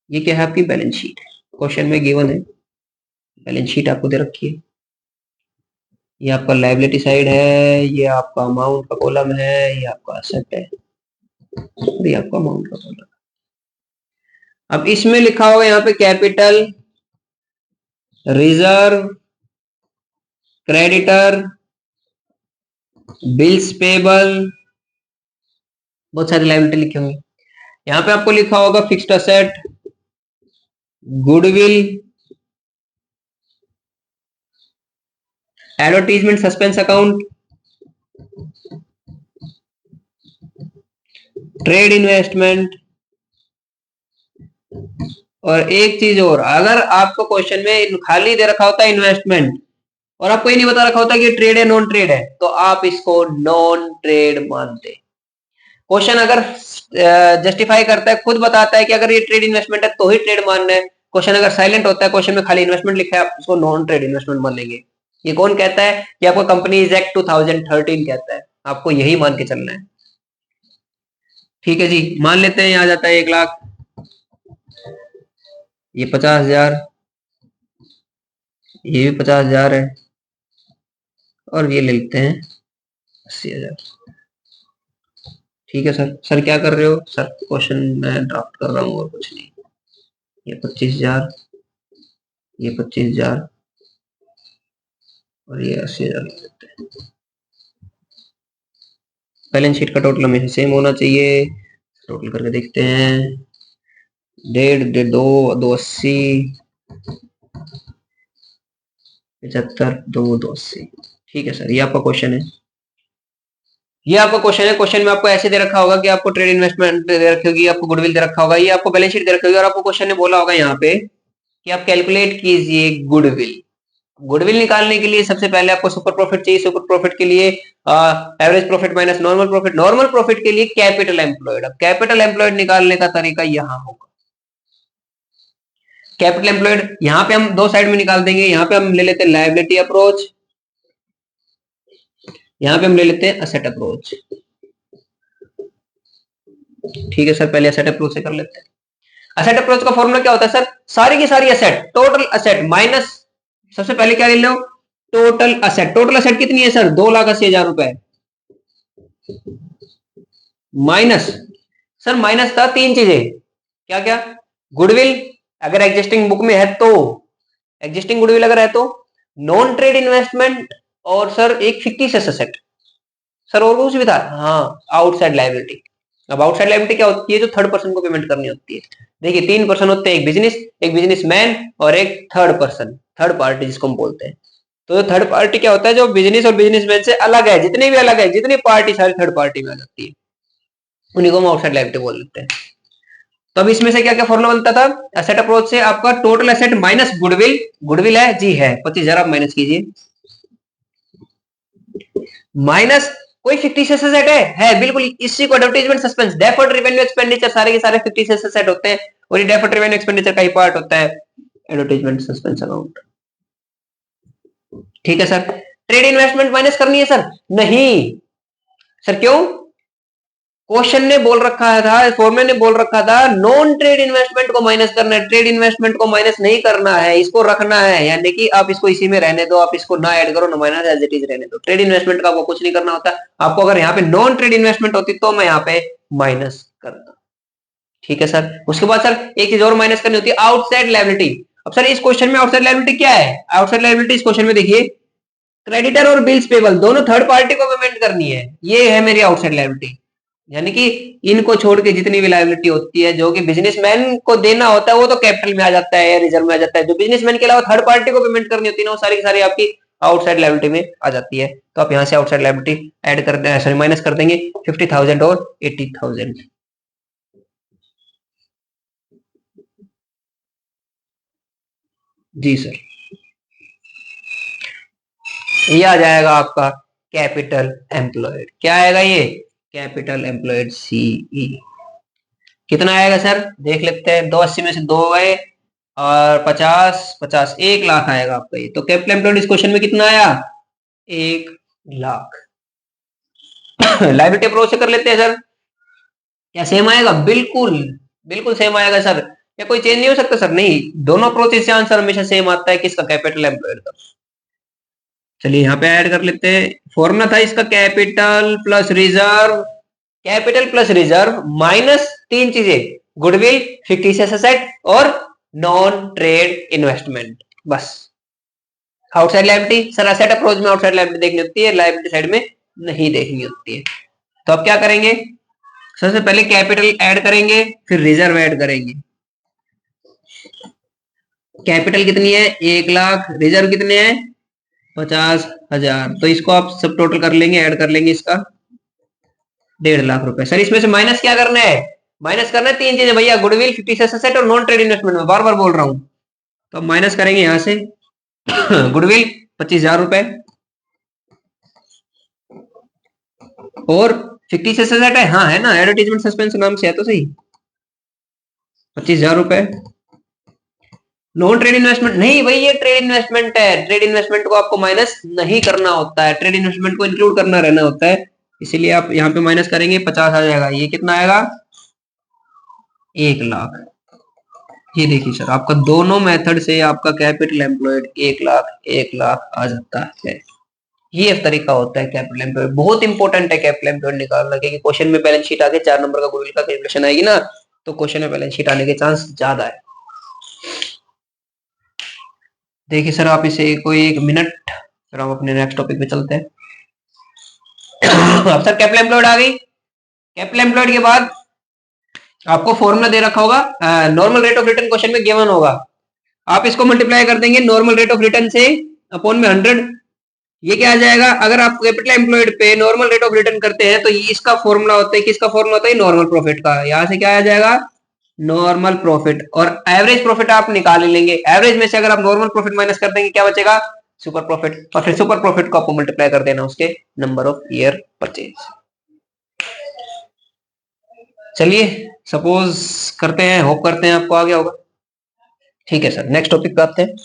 ये क्या है, आपकी बैलेंस शीट है, क्वेश्चन में गिवन है, बैलेंस शीट आपको दे रखी है। ये आपका लायबिलिटी साइड है, ये आपका अमाउंट का कॉलम है, ये आपका असेट है, ये आपका अमाउंट का कॉलम। अब इसमें लिखा होगा यहाँ पे capital, reserve, creditor, bills payable, बहुत सारी लायबिलिटी लिखी होंगी। यहाँ पे आपको लिखा होगा fixed asset, goodwill, advertisement suspense account, trade investment, और एक चीज और, अगर आपको क्वेश्चन में खाली दे रखा होता है इन्वेस्टमेंट और आपको ये नहीं बता रखा होता कि ट्रेड है नॉन ट्रेड है, तो आप इसको नॉन ट्रेड मानते। क्वेश्चन अगर जस्टिफाई करता है, खुद बताता है कि अगर ये ट्रेड इन्वेस्टमेंट है तो ही ट्रेड मानना है। क्वेश्चन अगर साइलेंट होता है, क्वेश्चन में खाली इन्वेस्टमेंट लिखा है, आप उसको नॉन ट्रेड इन्वेस्टमेंट मान लेंगे। ये कौन कहता है, कि आपको कंपनीज एक्ट 2013 कहता है, आपको यही मान के चलना है। ठीक है जी, मान लेते हैं यहाँ जाता है 1 लाख, ये 50,000, ये भी 50,000 है और ये ले लेते हैं 80,000। ठीक है सर। सर क्या कर रहे हो सर? क्वेश्चन मैं ड्राफ्ट कर रहा हूँ और कुछ नहीं। ये 25,000, ये 25,000 और ये 80,000 ले लेते हैं। बैलेंस शीट का टोटल हमेशा सेम होना चाहिए। टोटल करके देखते हैं। 1.5 2 280, 75 280। ठीक है सर, ये आपका क्वेश्चन है। ये आपका क्वेश्चन है। क्वेश्चन में आपको ऐसे दे रखा होगा कि आपको ट्रेड इन्वेस्टमेंट दे रखी होगी, आपको गुडविल दे रखा होगा, ये आपको बैलेंस शीट दे रखी होगी और आपको क्वेश्चन ने बोला होगा यहाँ पे कि आप कैलकुलेट कीजिए गुडविल। गुडविल निकालने के लिए सबसे पहले आपको सुपर प्रॉफिट चाहिए। सुपर प्रॉफिट के लिए average profit minus normal profit, normal profit के लिए कैपिटल एम्प्लॉयड। अब कैपिटल एम्प्लॉयड निकालने का तरीका यहाँ होगा। कैपिटल एम्प्लॉयड यहाँ पे हम दो साइड में निकाल देंगे। यहाँ पे हम ले लेते हैं लायबिलिटी अप्रोच, यहाँ पे हम ले लेते हैं असेट अप्रोच। ठीक है सर, पहले असेट अप्रोच से कर लेते हैं। असेट अप्रोच का फॉर्मूला क्या होता है सर? सारी की सारी असेट, टोटल असेट माइनस, सबसे पहले क्या ले लो? Total asset. टोटल असेट कितनी है सर? 2,80,000 रुपए माइनस, सर माइनस था तीन चीजें। क्या क्या? गुडविल अगर एग्जिस्टिंग बुक में है तो, एग्जिस्टिंग गुडविल अगर है तो, नॉन ट्रेड इन्वेस्टमेंट, और सर एक फिक्टिशियस असेट। सर और कुछ भी था? हाँ, आउटसाइड लायबिलिटी। अब आउटसाइड लायबिलिटी क्या होती है? जो थर्ड पर्सन को पेमेंट करनी होती है। देखिए तीन पर्सन होते हैं, एक बिजनेस, एक बिजनेसमैन और एक थर्ड पर्सन, थर्ड पार्टी जिसको हम बोलते हैं। तो थर्ड पार्टी क्या होता है? जो बिजनेस और बिजनेसमैन से अलग है, जितने भी अलग है, जितनी पार्टी सारी थर्ड पार्टी में आ जाती है, उन्हीं को हम आउटसाइड लायबिलिटी बोल देते हैं। तो अब इसमें से क्या क्या फॉर्मूला बनता था? एसेट अप्रोच से आपका total asset minus goodwill. Goodwill है जी, है 25,000, आप माइनस कीजिए। माइनस कोई फिक्टिशियस एसेट है बिल्कुल, इसी को advertisement suspense, deferred revenue expenditure, सारे के सारे फिक्टिशियस एसेट होते हैं और ये डेफर्ड रेवेन्यू एक्सपेंडिचर का ही पार्ट होता है एडवर्टाइजमेंट सस्पेंस अकाउंट। ठीक है सर। ट्रेड इन्वेस्टमेंट माइनस करनी है सर? नहीं सर, क्यों? क्वेश्चन ने बोल रखा था, फॉर्मूले ने बोल रखा था नॉन ट्रेड इन्वेस्टमेंट को माइनस करना है, ट्रेड इन्वेस्टमेंट को माइनस नहीं करना है, इसको रखना है। यानी कि आप इसको इसी में रहने दो, आप इसको ना ऐड करो, ना माइनस, एज इट इज रहने दो। ट्रेड इन्वेस्टमेंट का आपको कुछ नहीं करना होता। आपको अगर यहाँ पे नॉन ट्रेड इन्वेस्टमेंट होती तो मैं यहाँ पे माइनस करता। ठीक है सर। उसके बाद सर एक चीज और माइनस करनी होती है, आउटसाइड लायबिलिटी। अब सर इस क्वेश्चन में आउटसाइड लायबिलिटी क्या है? आउटसाइड लायबिलिटी इस क्वेश्चन में देखिए, क्रेडिटर और बिल्स पेबल दोनों थर्ड पार्टी को पेमेंट करनी है, ये है मेरी आउटसाइड लायबिलिटी। यानी कि इनको छोड़ के जितनी भी लायबिलिटी होती है जो कि बिजनेसमैन को देना होता है, वो तो कैपिटल में आ जाता है या रिजर्व में आ जाता है। जो बिजनेसमैन के अलावा थर्ड पार्टी को पेमेंट करनी होती है ना, वो सारी की सारी आपकी आउटसाइड लायबिलिटी में आ जाती है। तो आप यहाँ से आउटसाइड लायबिलिटी ऐड कर, सॉरी माइनस कर देंगे 50,000 और 80,000। जी सर, ये आ जाएगा आपका कैपिटल एम्प्लॉयड। क्या आएगा ये? Capital employed CE. कितना आएगा सर? देख लेते हैं। 280 में से दो गए और 50 50, 1 लाख आएगा आपका ये। तो कैपिटल एम्प्लॉयड इस क्वेश्चन में कितना आया? 1 लाख। लायबिलिटी अप्रोच से कर लेते हैं सर। क्या सेम आएगा? बिल्कुल बिल्कुल सेम आएगा सर। क्या कोई चेंज नहीं हो सकता सर? नहीं, दोनों अप्रोच से आंसर हमेशा सेम आता है। किसका? कैपिटल एम्प्लॉयड का। चलिए यहाँ पे ऐड कर लेते हैं। फॉर्मूला था इसका capital plus reserve, capital plus reserve minus तीन चीजें, गुडविल, फिक्टिशियस एसेट और नॉन ट्रेड इन्वेस्टमेंट। बस। Outside liability sir, asset approach में आउटसाइड लायबिलिटी देखनी होती है, लायबिलिटी साइड में नहीं देखनी होती है। तो अब क्या करेंगे? सबसे पहले कैपिटल ऐड करेंगे, फिर रिजर्व ऐड करेंगे। कैपिटल कितनी है? 1 लाख। रिजर्व कितने हैं? 50,000। तो इसको आप सब टोटल कर लेंगे, ऐड कर लेंगे इसका 1.5 लाख रुपए। सर इसमें से माइनस क्या करना है? माइनस करना है तीन चीजें भैया, गुडविल, फिक्टिशियस एसेट और नॉन ट्रेड इन्वेस्टमेंट में बार बार बोल रहा हूं। तो अब माइनस करेंगे यहां से। गुडविल 25,000 रुपए और फिक्टिशियस एसेट है, हाँ है ना, एडवर्टाइजमेंट सस्पेंस नाम से है तो सही, 25,000 रुपए। नॉन ट्रेड इन्वेस्टमेंट नहीं भाई, ये ट्रेड इन्वेस्टमेंट है। ट्रेड इन्वेस्टमेंट को आपको माइनस नहीं करना होता है, ट्रेड इन्वेस्टमेंट को इंक्लूड करना रहना होता है। इसीलिए आप यहाँ पे माइनस करेंगे, 50 आ जाएगा। ये कितना आएगा? 1 लाख। ये देखिए सर, आपका दोनों मेथड से आपका कैपिटल एम्प्लॉयड 1 लाख आ जाता है। ये एक तरीका होता है कैपिटल एम्प्लॉयड। बहुत इंपॉर्टेंट है कैपिटल एम्प्लॉयड निकालना, क्योंकि क्वेश्चन में बैलेंस शीट आगे 4 नंबर का गुडविल का कैलकुलेशन आएगी ना, तो क्वेश्चन में बैलेंस शीट आने के चांस ज्यादा है। देखिए सर, आप इसे कोई 1 मिनट, फिर हम अपने नेक्स्ट टॉपिक पे चलते हैं। अब सर कैपिटल एम्प्लॉयड आ गई। कैपिटल एम्प्लॉयड के बाद आपको फॉर्मूला दे रखा होगा, normal rate of return question में गिवन होगा। आप इसको मल्टीप्लाई कर देंगे नॉर्मल रेट ऑफ रिटर्न से अपॉन में 100। ये क्या आ जाएगा, अगर आप कैपिटल एम्प्लॉयड पे नॉर्मल रेट ऑफ रिटर्न करते हैं तो इसका फॉर्मूला होता है, किसका फॉर्मूला होता है, नॉर्मल प्रॉफिट का। यहां से क्या आ जाएगा, नॉर्मल प्रॉफिट, और एवरेज प्रॉफिट आप निकाल लेंगे। एवरेज में से अगर आप नॉर्मल प्रॉफिट माइनस कर देंगे क्या बचेगा, सुपर प्रॉफिट, और फिर सुपर प्रॉफिट को आपको मल्टीप्लाई कर देना उसके नंबर ऑफ ईयर परचेज। चलिए सपोज करते हैं, होप करते हैं आपको आ गया होगा। ठीक है सर, नेक्स्ट टॉपिक पे आते हैं।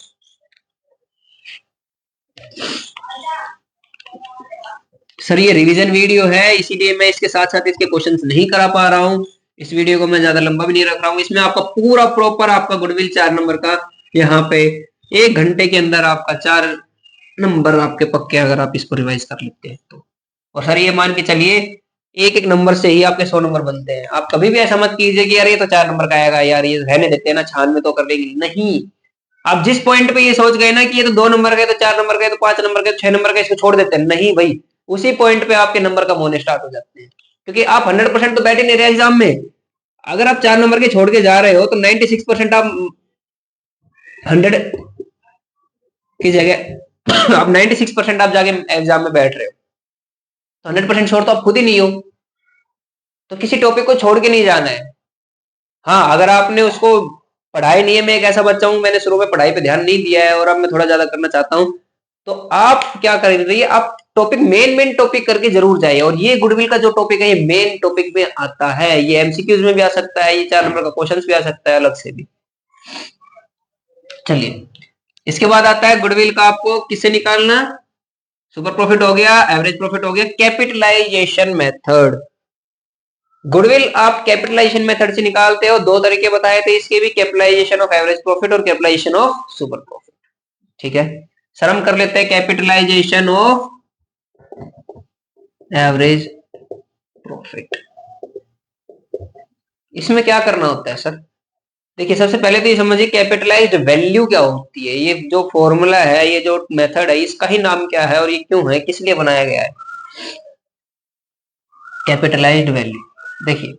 सर ये रिवीजन वीडियो है, इसीलिए मैं इसके साथ साथ इसके क्वेश्चंस नहीं करा पा रहा हूँ। इस वीडियो को मैं ज्यादा लंबा भी नहीं रख रहा हूँ। इसमें आपका पूरा प्रॉपर आपका गुडविल 4 नंबर का यहाँ पे 1 घंटे के अंदर आपका 4 नंबर आपके पक्के, अगर आप इसको रिवाइज कर लेते हैं तो। और सर ये मान के चलिए एक एक नंबर से ही आपके 100 नंबर बनते हैं। आप कभी भी ऐसा मत कीजिए कि यार ये तो 4 नंबर का आएगा, यार ये रहने देते हैं ना, छान में तो कर लेंगे। नहीं, आप जिस पॉइंट पे ये सोच गए ना कि ये तो 2 नंबर का है, तो 4 नंबर का है, तो 5 नंबर का है, 6 नंबर का, इसको छोड़ देते हैं। नहीं भाई, उसी पॉइंट पे आपके नंबर कम होने स्टार्ट हो जाते हैं, क्योंकि आप 100% तो बैठे नहीं रहे एग्जाम में। अगर आप 4 नंबर के छोड़ के जा रहे हो तो 96% आप 100 की जगह आप 96% आप जाके एग्जाम में बैठ रहे हो, तो 100% छोड़ तो आप खुद ही नहीं हो। तो किसी टॉपिक को छोड़ के नहीं जाना है। हाँ, अगर आपने उसको पढ़ाई नहीं है, मैं एक ऐसा बच्चा हूं, मैंने शुरू में पढ़ाई पे ध्यान नहीं दिया है और अब मैं थोड़ा ज्यादा करना चाहता हूं, तो आप क्या करेंगे, आप टॉपिक मेन टॉपिक करके जरूर जाइए। और ये गुडविल का जो टॉपिक है ये मेन टॉपिक में आता है, ये एमसीक्यूज में भी आ सकता है, ये 4 नंबर का क्वेश्चन भी आ सकता है अलग से भी। चलिए इसके बाद आता है गुडविल का आपको किससे निकालना, सुपर प्रॉफिट हो गया, एवरेज प्रॉफिट हो गया, कैपिटलाइजेशन मेथड। गुडविल आप कैपिटलाइजेशन मेथड से निकालते हो। 2 तरीके बताए थे इसके भी, कैपिटलाइजेशन ऑफ एवरेज प्रॉफिट और कैपिटलाइजेशन ऑफ सुपर प्रॉफिट। ठीक है सर, हम कर लेते हैं कैपिटलाइजेशन ऑफ एवरेज प्रॉफिट। इसमें क्या करना होता है सर, देखिए सबसे पहले तो ये समझिए कैपिटलाइज्ड वैल्यू क्या होती है। ये जो फॉर्मूला है, ये जो मेथड है, इसका ही नाम क्या है और ये क्यों है, किस लिए बनाया गया है। कैपिटलाइज्ड वैल्यू देखिए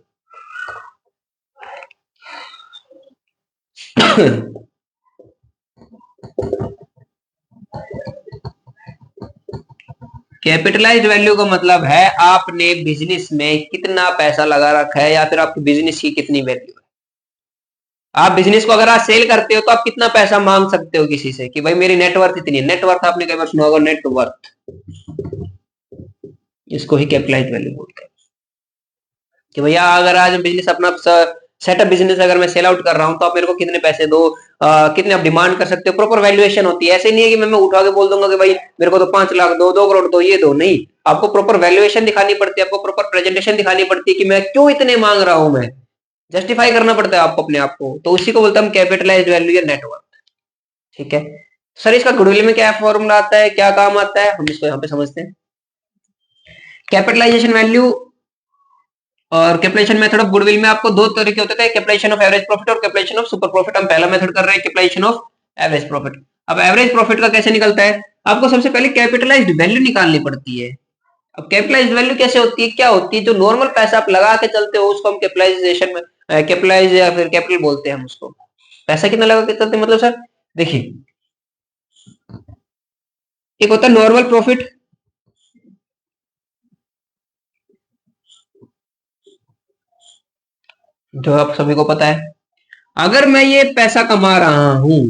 कैपिटलाइज्ड वैल्यू का मतलब है आपने बिजनेस में कितना पैसा लगा रखा है, या फिर आपकी बिजनेस की कितनी वैल्यू है। आप बिजनेस को अगर आप सेल करते हो तो आप कितना पैसा मांग सकते हो किसी से कि भाई मेरी नेटवर्थ इतनी है। नेटवर्थ आपने कई बार सुना होगा, नेटवर्थ, इसको ही कैपिटलाइज्ड वैल्यू बोलते हैं। कि भैया अगर आज बिजनेस अपना सेटअप बिजनेस अगर मैं सेल आउट कर रहा हूं तो आप मेरे को कितने पैसे दो, कितने आप डिमांड कर सकते हो। प्रॉपर वैल्यूएशन होती है, ऐसे नहीं है कि मैं उठा के बोल दूंगा कि भाई मेरे को तो 5 लाख दो, 2 करोड़ दो, ये दो। नहीं, आपको प्रॉपर वैल्यूएशन दिखानी पड़ती है, आपको प्रॉपर प्रेजेंटेशन दिखानी पड़ती है कि मैं क्यों इतने मांग रहा हूं, मैं जस्टिफाई करना पड़ता है आपको अपने आप को। तो उसी को बोलते हैं हम कैपिटलाइज्ड वैल्यू या नेटवर्थ। ठीक है सर, इसका गुडविल में क्या फॉर्मूला आता है, क्या काम आता है, हम इसको यहाँ पे समझते हैं। कैपिटलाइजेशन वैल्यू और कैपिटलाइजेशन मेथड ऑफ गुडविल में आपको 2 तरीके होते हैं, कैपिटलाइजेशन ऑफ एवरेज प्रॉफिट और कैपिटलाइजेशन ऑफ सुपर प्रॉफिट। हम पहला मेथड कर रहे हैं कैपिटलाइजेशन ऑफ एवरेज प्रॉफिट। अब एवरेज प्रॉफिट का कैसे निकलता है, आपको सबसे पहले कैपिटलाइज्ड वैल्यू निकालनी पड़ती है। अब कैपिटलाइज्ड वैल्यू कैसे होती है, क्या होती है, जो नॉर्मल पैसा आप लगा के चलते हो उसको हम कैपिटलाइजेशन में कैपिटलाइज या फिर कैपिटल बोलते हैं हम उसको। पैसा कितना लगा के चलते हैं, मतलब सर देखिए एक होता है नॉर्मल प्रॉफिट, जो आप सभी को पता है। अगर मैं ये पैसा कमा रहा हूं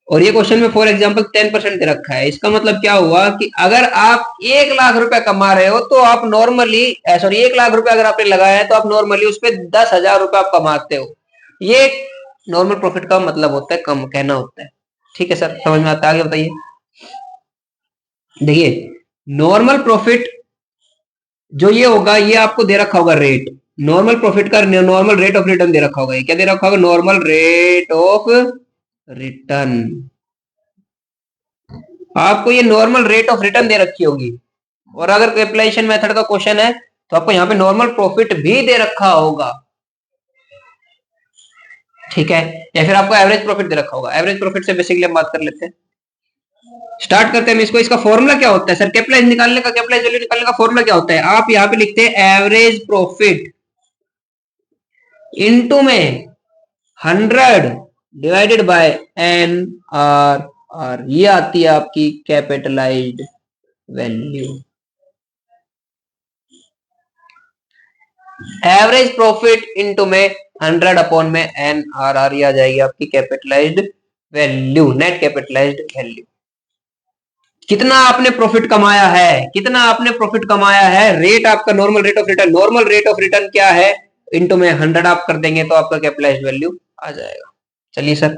और ये क्वेश्चन में फॉर एग्जांपल 10% दे रखा है, इसका मतलब क्या हुआ कि अगर आप 1 लाख रुपए कमा रहे हो तो आप नॉर्मली, सॉरी 1 लाख रुपए अगर आपने लगाया है तो आप नॉर्मली उस पर 10,000 रुपए आप कमाते हो। ये नॉर्मल प्रॉफिट का मतलब होता है, कम कहना होता है। ठीक है सर, समझ में आता है, आगे बताइए। देखिए नॉर्मल प्रॉफिट जो ये होगा, ये आपको दे रखा होगा रेट, नॉर्मल प्रॉफिट का नॉर्मल रेट ऑफ रिटर्न दे रखा होगा। ये क्या दे रखा होगा? Normal rate of return. आपको ये नॉर्मल रेट ऑफ रिटर्न दे रखी होगी। और अगर कैपिटलाइजेशन मेथड का क्वेश्चन है तो आपको यहाँ पे नॉर्मल प्रॉफिट भी दे रखा होगा, ठीक है, या फिर आपको एवरेज प्रॉफिट दे रखा होगा। एवरेज प्रॉफिट से बेसिकली हम बात कर लेते हैं। स्टार्ट करते हैं इसको। इसका फॉर्मूला क्या होता है सर? कैपिटलाइज निकालने का, कैपिटलाइज वैल्यू निकालने का फॉर्मूला क्या होता है? आप यहाँ पे लिखते हैं एवरेज प्रॉफिट इनटू में 100 divided by N R R, ये आती है आपकी capitalized value. Average profit into में 100 अपॉन में एन आर आर, ये आ जाएगी आपकी capitalized value, net capitalised value. कितना आपने प्रॉफिट कमाया है, कितना आपने प्रॉफिट कमाया है, रेट आपका normal rate of return. Normal rate of return क्या है? इनटू में 100 आप कर देंगे तो आपका कैपिटलाइज्ड वैल्यू आ जाएगा। चलिए सर,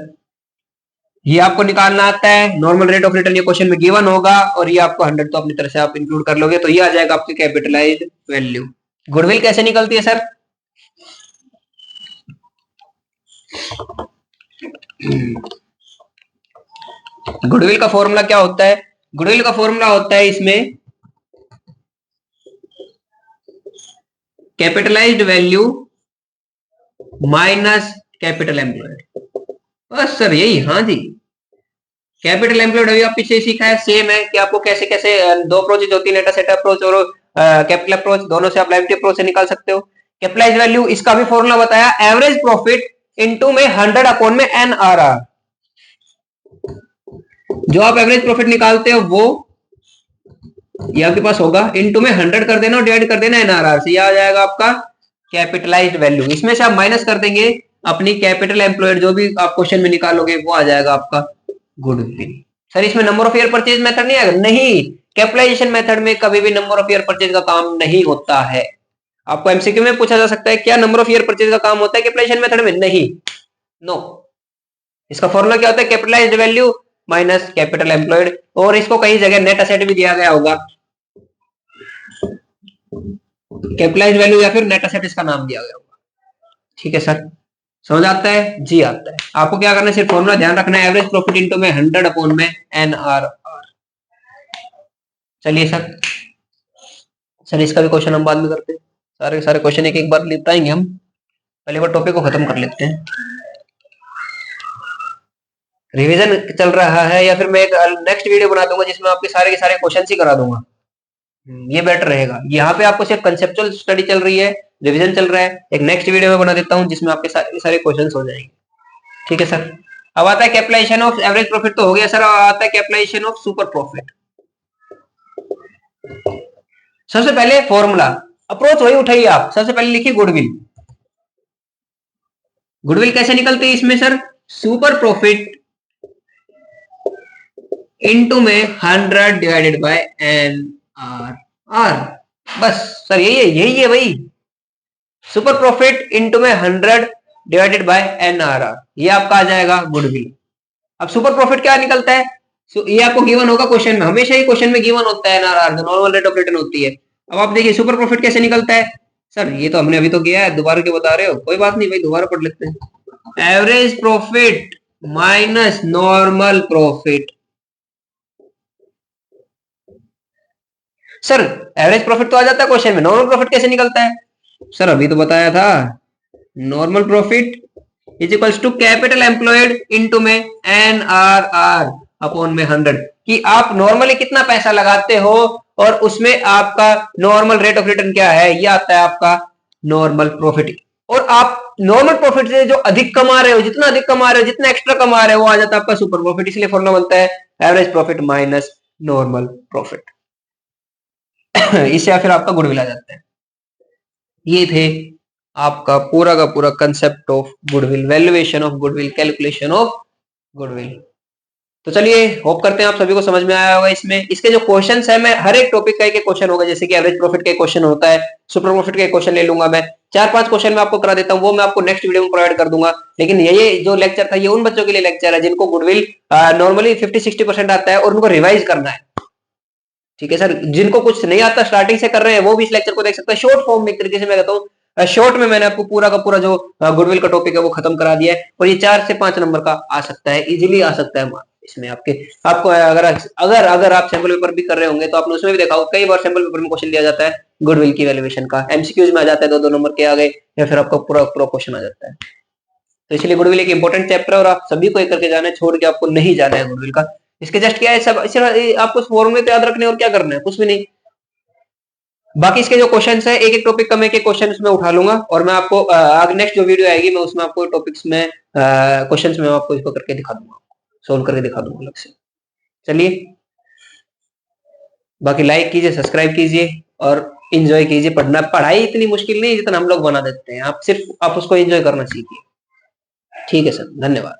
ये आपको निकालना आता है नॉर्मल रेट ऑफ रिटर्न, ये क्वेश्चन में गिवन होगा, और ये आपको 100 तो अपनी तरह से आप इंक्लूड कर लोगे, तो ये आ जाएगा आपकी कैपिटलाइज्ड वैल्यू। गुडविल कैसे निकलती है सर? गुडविल का फॉर्मूला क्या होता है? गुडविल का फॉर्मूला होता है इसमें capitalised value minus capital employed. बस सर यही, हाँ जी। कैपिटल एम्प्लॉयड अभी आप पीछे सीखा है, सेम है कि आपको कैसे कैसे दो अप्रोचेज होती है, नेट एसेट अप्रोच और कैपिटल अप्रोच, दोनों से आप लायबिलिटी अप्रोच से निकाल सकते हो। कैपिटलाइज्ड वैल्यू, इसका भी फॉर्मूला बताया, एवरेज प्रॉफिट इनटू में 100 अपॉन में एनआरआर। जो आप एवरेज प्रॉफिट निकालते हो वो ये आपके पास होगा, इनटू में 100 कर देना और डिवाइड कर देना एनआरआर से, ये आ जाएगा आपका कैपिटलाइज्ड वैल्यू। इसमें से आप माइनस कर देंगे अपनी कैपिटल एम्प्लॉयड, जो भी आप क्वेश्चन में निकालोगे वो आ जाएगा आपका गुडविल। सर इसमें number of year purchase method नहीं आएगा? नहीं, कैपिटलाइजेशन मेथड में कभी भी नंबर ऑफ ईयर परचेज का काम नहीं होता है। आपको एमसीक्यू में पूछा जा सकता है क्या नंबर ऑफ ईयर परचेज का काम होता है कैपिटलाइजेशन मेथड में? नहीं, नो। इसका फॉर्मूला क्या होता है? Capitalised value minus capital employed, और इसको कई जगह नेट एसेट भी दिया गया होगा, कैपिटलाइज्ड वैल्यू या फिर नेट एसेट इसका नाम दिया गया होगा। ठीक है सर, समझ आता है? जी आता है। आपको क्या करना है, सिर्फ फॉर्मूला ध्यान रखना है, एवरेज प्रॉफिट इनटू में 100 अपॉन में एनआरआर। चलिए सर, सर इसका भी क्वेश्चन हम बाद में करते हैं, सारे सारे क्वेश्चन एक एक बार निपटाएंगे हम, पहले बार टॉपिक को खत्म कर लेते हैं। रिवीजन चल रहा है या फिर मैं एक नेक्स्ट वीडियो बना दूंगा जिसमें आपके सारे के सारे क्वेश्चन ही करा दूंगा, ये बेटर रहेगा। यहाँ पे आपको सिर्फ कंसेप्चुअल स्टडी चल रही है, रिवीजन चल रहा है, एक नेक्स्ट वीडियो में बना देता हूँ जिसमें आपके सारे क्वेश्चंस हो जाएंगे। ठीक है सर। अब आता है कैपिटलाइजेशन ऑफ एवरेज प्रॉफिट, तो हो गया सर। आता है कैपिटलाइजेशन ऑफ सुपर प्रॉफिट। सबसे पहले फॉर्मूला, अप्रोच वही उठाइए आप, सबसे पहले लिखिए गुडविल। गुडविल कैसे निकलती है इसमें सर? सुपर प्रॉफिट इनटू में 100 divided by N R R. बस सर यही है भाई, सुपर प्रॉफिट इनटू में 100 divided by N R R, ये आपका आ जाएगा गुडविल। अब सुपर प्रॉफिट क्या निकलता है? ये आपको गिवन होगा क्वेश्चन में, हमेशा ही क्वेश्चन में गिवन होता है एनआरआर, जो नॉर्मल रेट ऑफ रिटर्न होती है। अब आप देखिए सुपर प्रॉफिट कैसे निकलता है सर, ये तो हमने अभी तो किया है, दोबारा क्यों बता रहे हो? कोई बात नहीं भाई, दोबारा पढ़ लेते हैं। Average profit minus normal profit. Sir average profit तो आ जाता है क्वेश्चन में, नॉर्मल प्रॉफिट कैसे निकलता है? सर अभी तो बताया था, normal profit is equals to capital employed into में एन आर आर अपॉन में 100, कि आप नॉर्मली कितना पैसा लगाते हो और उसमें आपका नॉर्मल रेट ऑफ रिटर्न क्या है, ये आता है आपका नॉर्मल प्रॉफिट। और आप नॉर्मल प्रॉफिट से जो अधिक कमा रहे हो, जितना अधिक कमा रहे हो, जितना एक्स्ट्रा कमा रहे हो, वो आ जाता है आपका सुपर प्रॉफिट। इसलिए फॉर्मूला बनता है average profit minus normal profit. इससे फिर आपका गुडविल आ जाता है। ये थे आपका पूरा का पूरा concept of goodwill, valuation of goodwill, calculation of goodwill. तो चलिए, होप करते हैं आप सभी को समझ में आया होगा। इसमें इसके जो क्वेश्चंस है, मैं हर एक टॉपिक का एक क्वेश्चन होगा, जैसे कि एवरेज प्रॉफिट का क्वेश्चन होता है, सुपर प्रॉफिट का क्वेश्चन ले लूंगा मैं, 4-5 क्वेश्चन मैं आपको करा देता हूँ, वो मैं आपको नेक्स्ट वीडियो में प्रोवाइड कर दूंगा। लेकिन ये जो लेक्चर था, ये उन बच्चों के लिए लेक्चर है जिनको गुडविल नॉर्मली 50-60% आता है और उनको रिवाइज करना है। ठीक है सर, जिनको कुछ नहीं आता, स्टार्टिंग से कर रहे हैं, वो भी इस लेक्चर को देख सकते हैं। शॉर्ट फॉर्म में एक तरीके से मैं कहता हूँ शॉर्ट में मैंने आपको पूरा का पूरा जो गुडविल का टॉपिक है वो खत्म करा दिया है, और ये 4 से 5 नंबर का आ सकता है, इजीली आ सकता है इसमें आपके। आपको अगर अगर अगर आप सैंपल पेपर भी कर रहे होंगे तो आपने उसमें भी देखा होगा, कई बार सैंपल पेपर में क्वेश्चन दिया जाता है गुडविल की वैल्यूएशन का, एमसीक्यूज में आ जाता है, 2-2 नंबर के आ गए, या फिर आपका पूरा पूरा क्वेश्चन आ जाता है। तो इसलिए गुडविल एक इंपॉर्टेंट चैप्टर है, और आप सभी को एक करके जाना है, छोड़ के आपको नहीं जाना है गुडविल का। इसके जस्ट क्या है, सब आपको फॉर्मूले तो याद रखने और क्या करना है, कुछ भी नहीं। बाकी इसके जो क्वेश्चंस है, एक एक टॉपिक का मैं एक क्वेश्चन उसमें उठा लूंगा, और मैं आपको आगे नेक्स्ट जो वीडियो आएगी मैं उसमें आपको टॉपिक्स में क्वेश्चंस में आपको इसको करके दिखा दूंगा, सोल्व करके दिखा दूंगा अलग से। चलिए, बाकी लाइक कीजिए, सब्सक्राइब कीजिए और एंजॉय कीजिए। पढ़ना, पढ़ाई इतनी मुश्किल नहीं जितना हम लोग बना देते हैं, आप सिर्फ आप उसको एंजॉय करना सीखिए। ठीक है सर, धन्यवाद।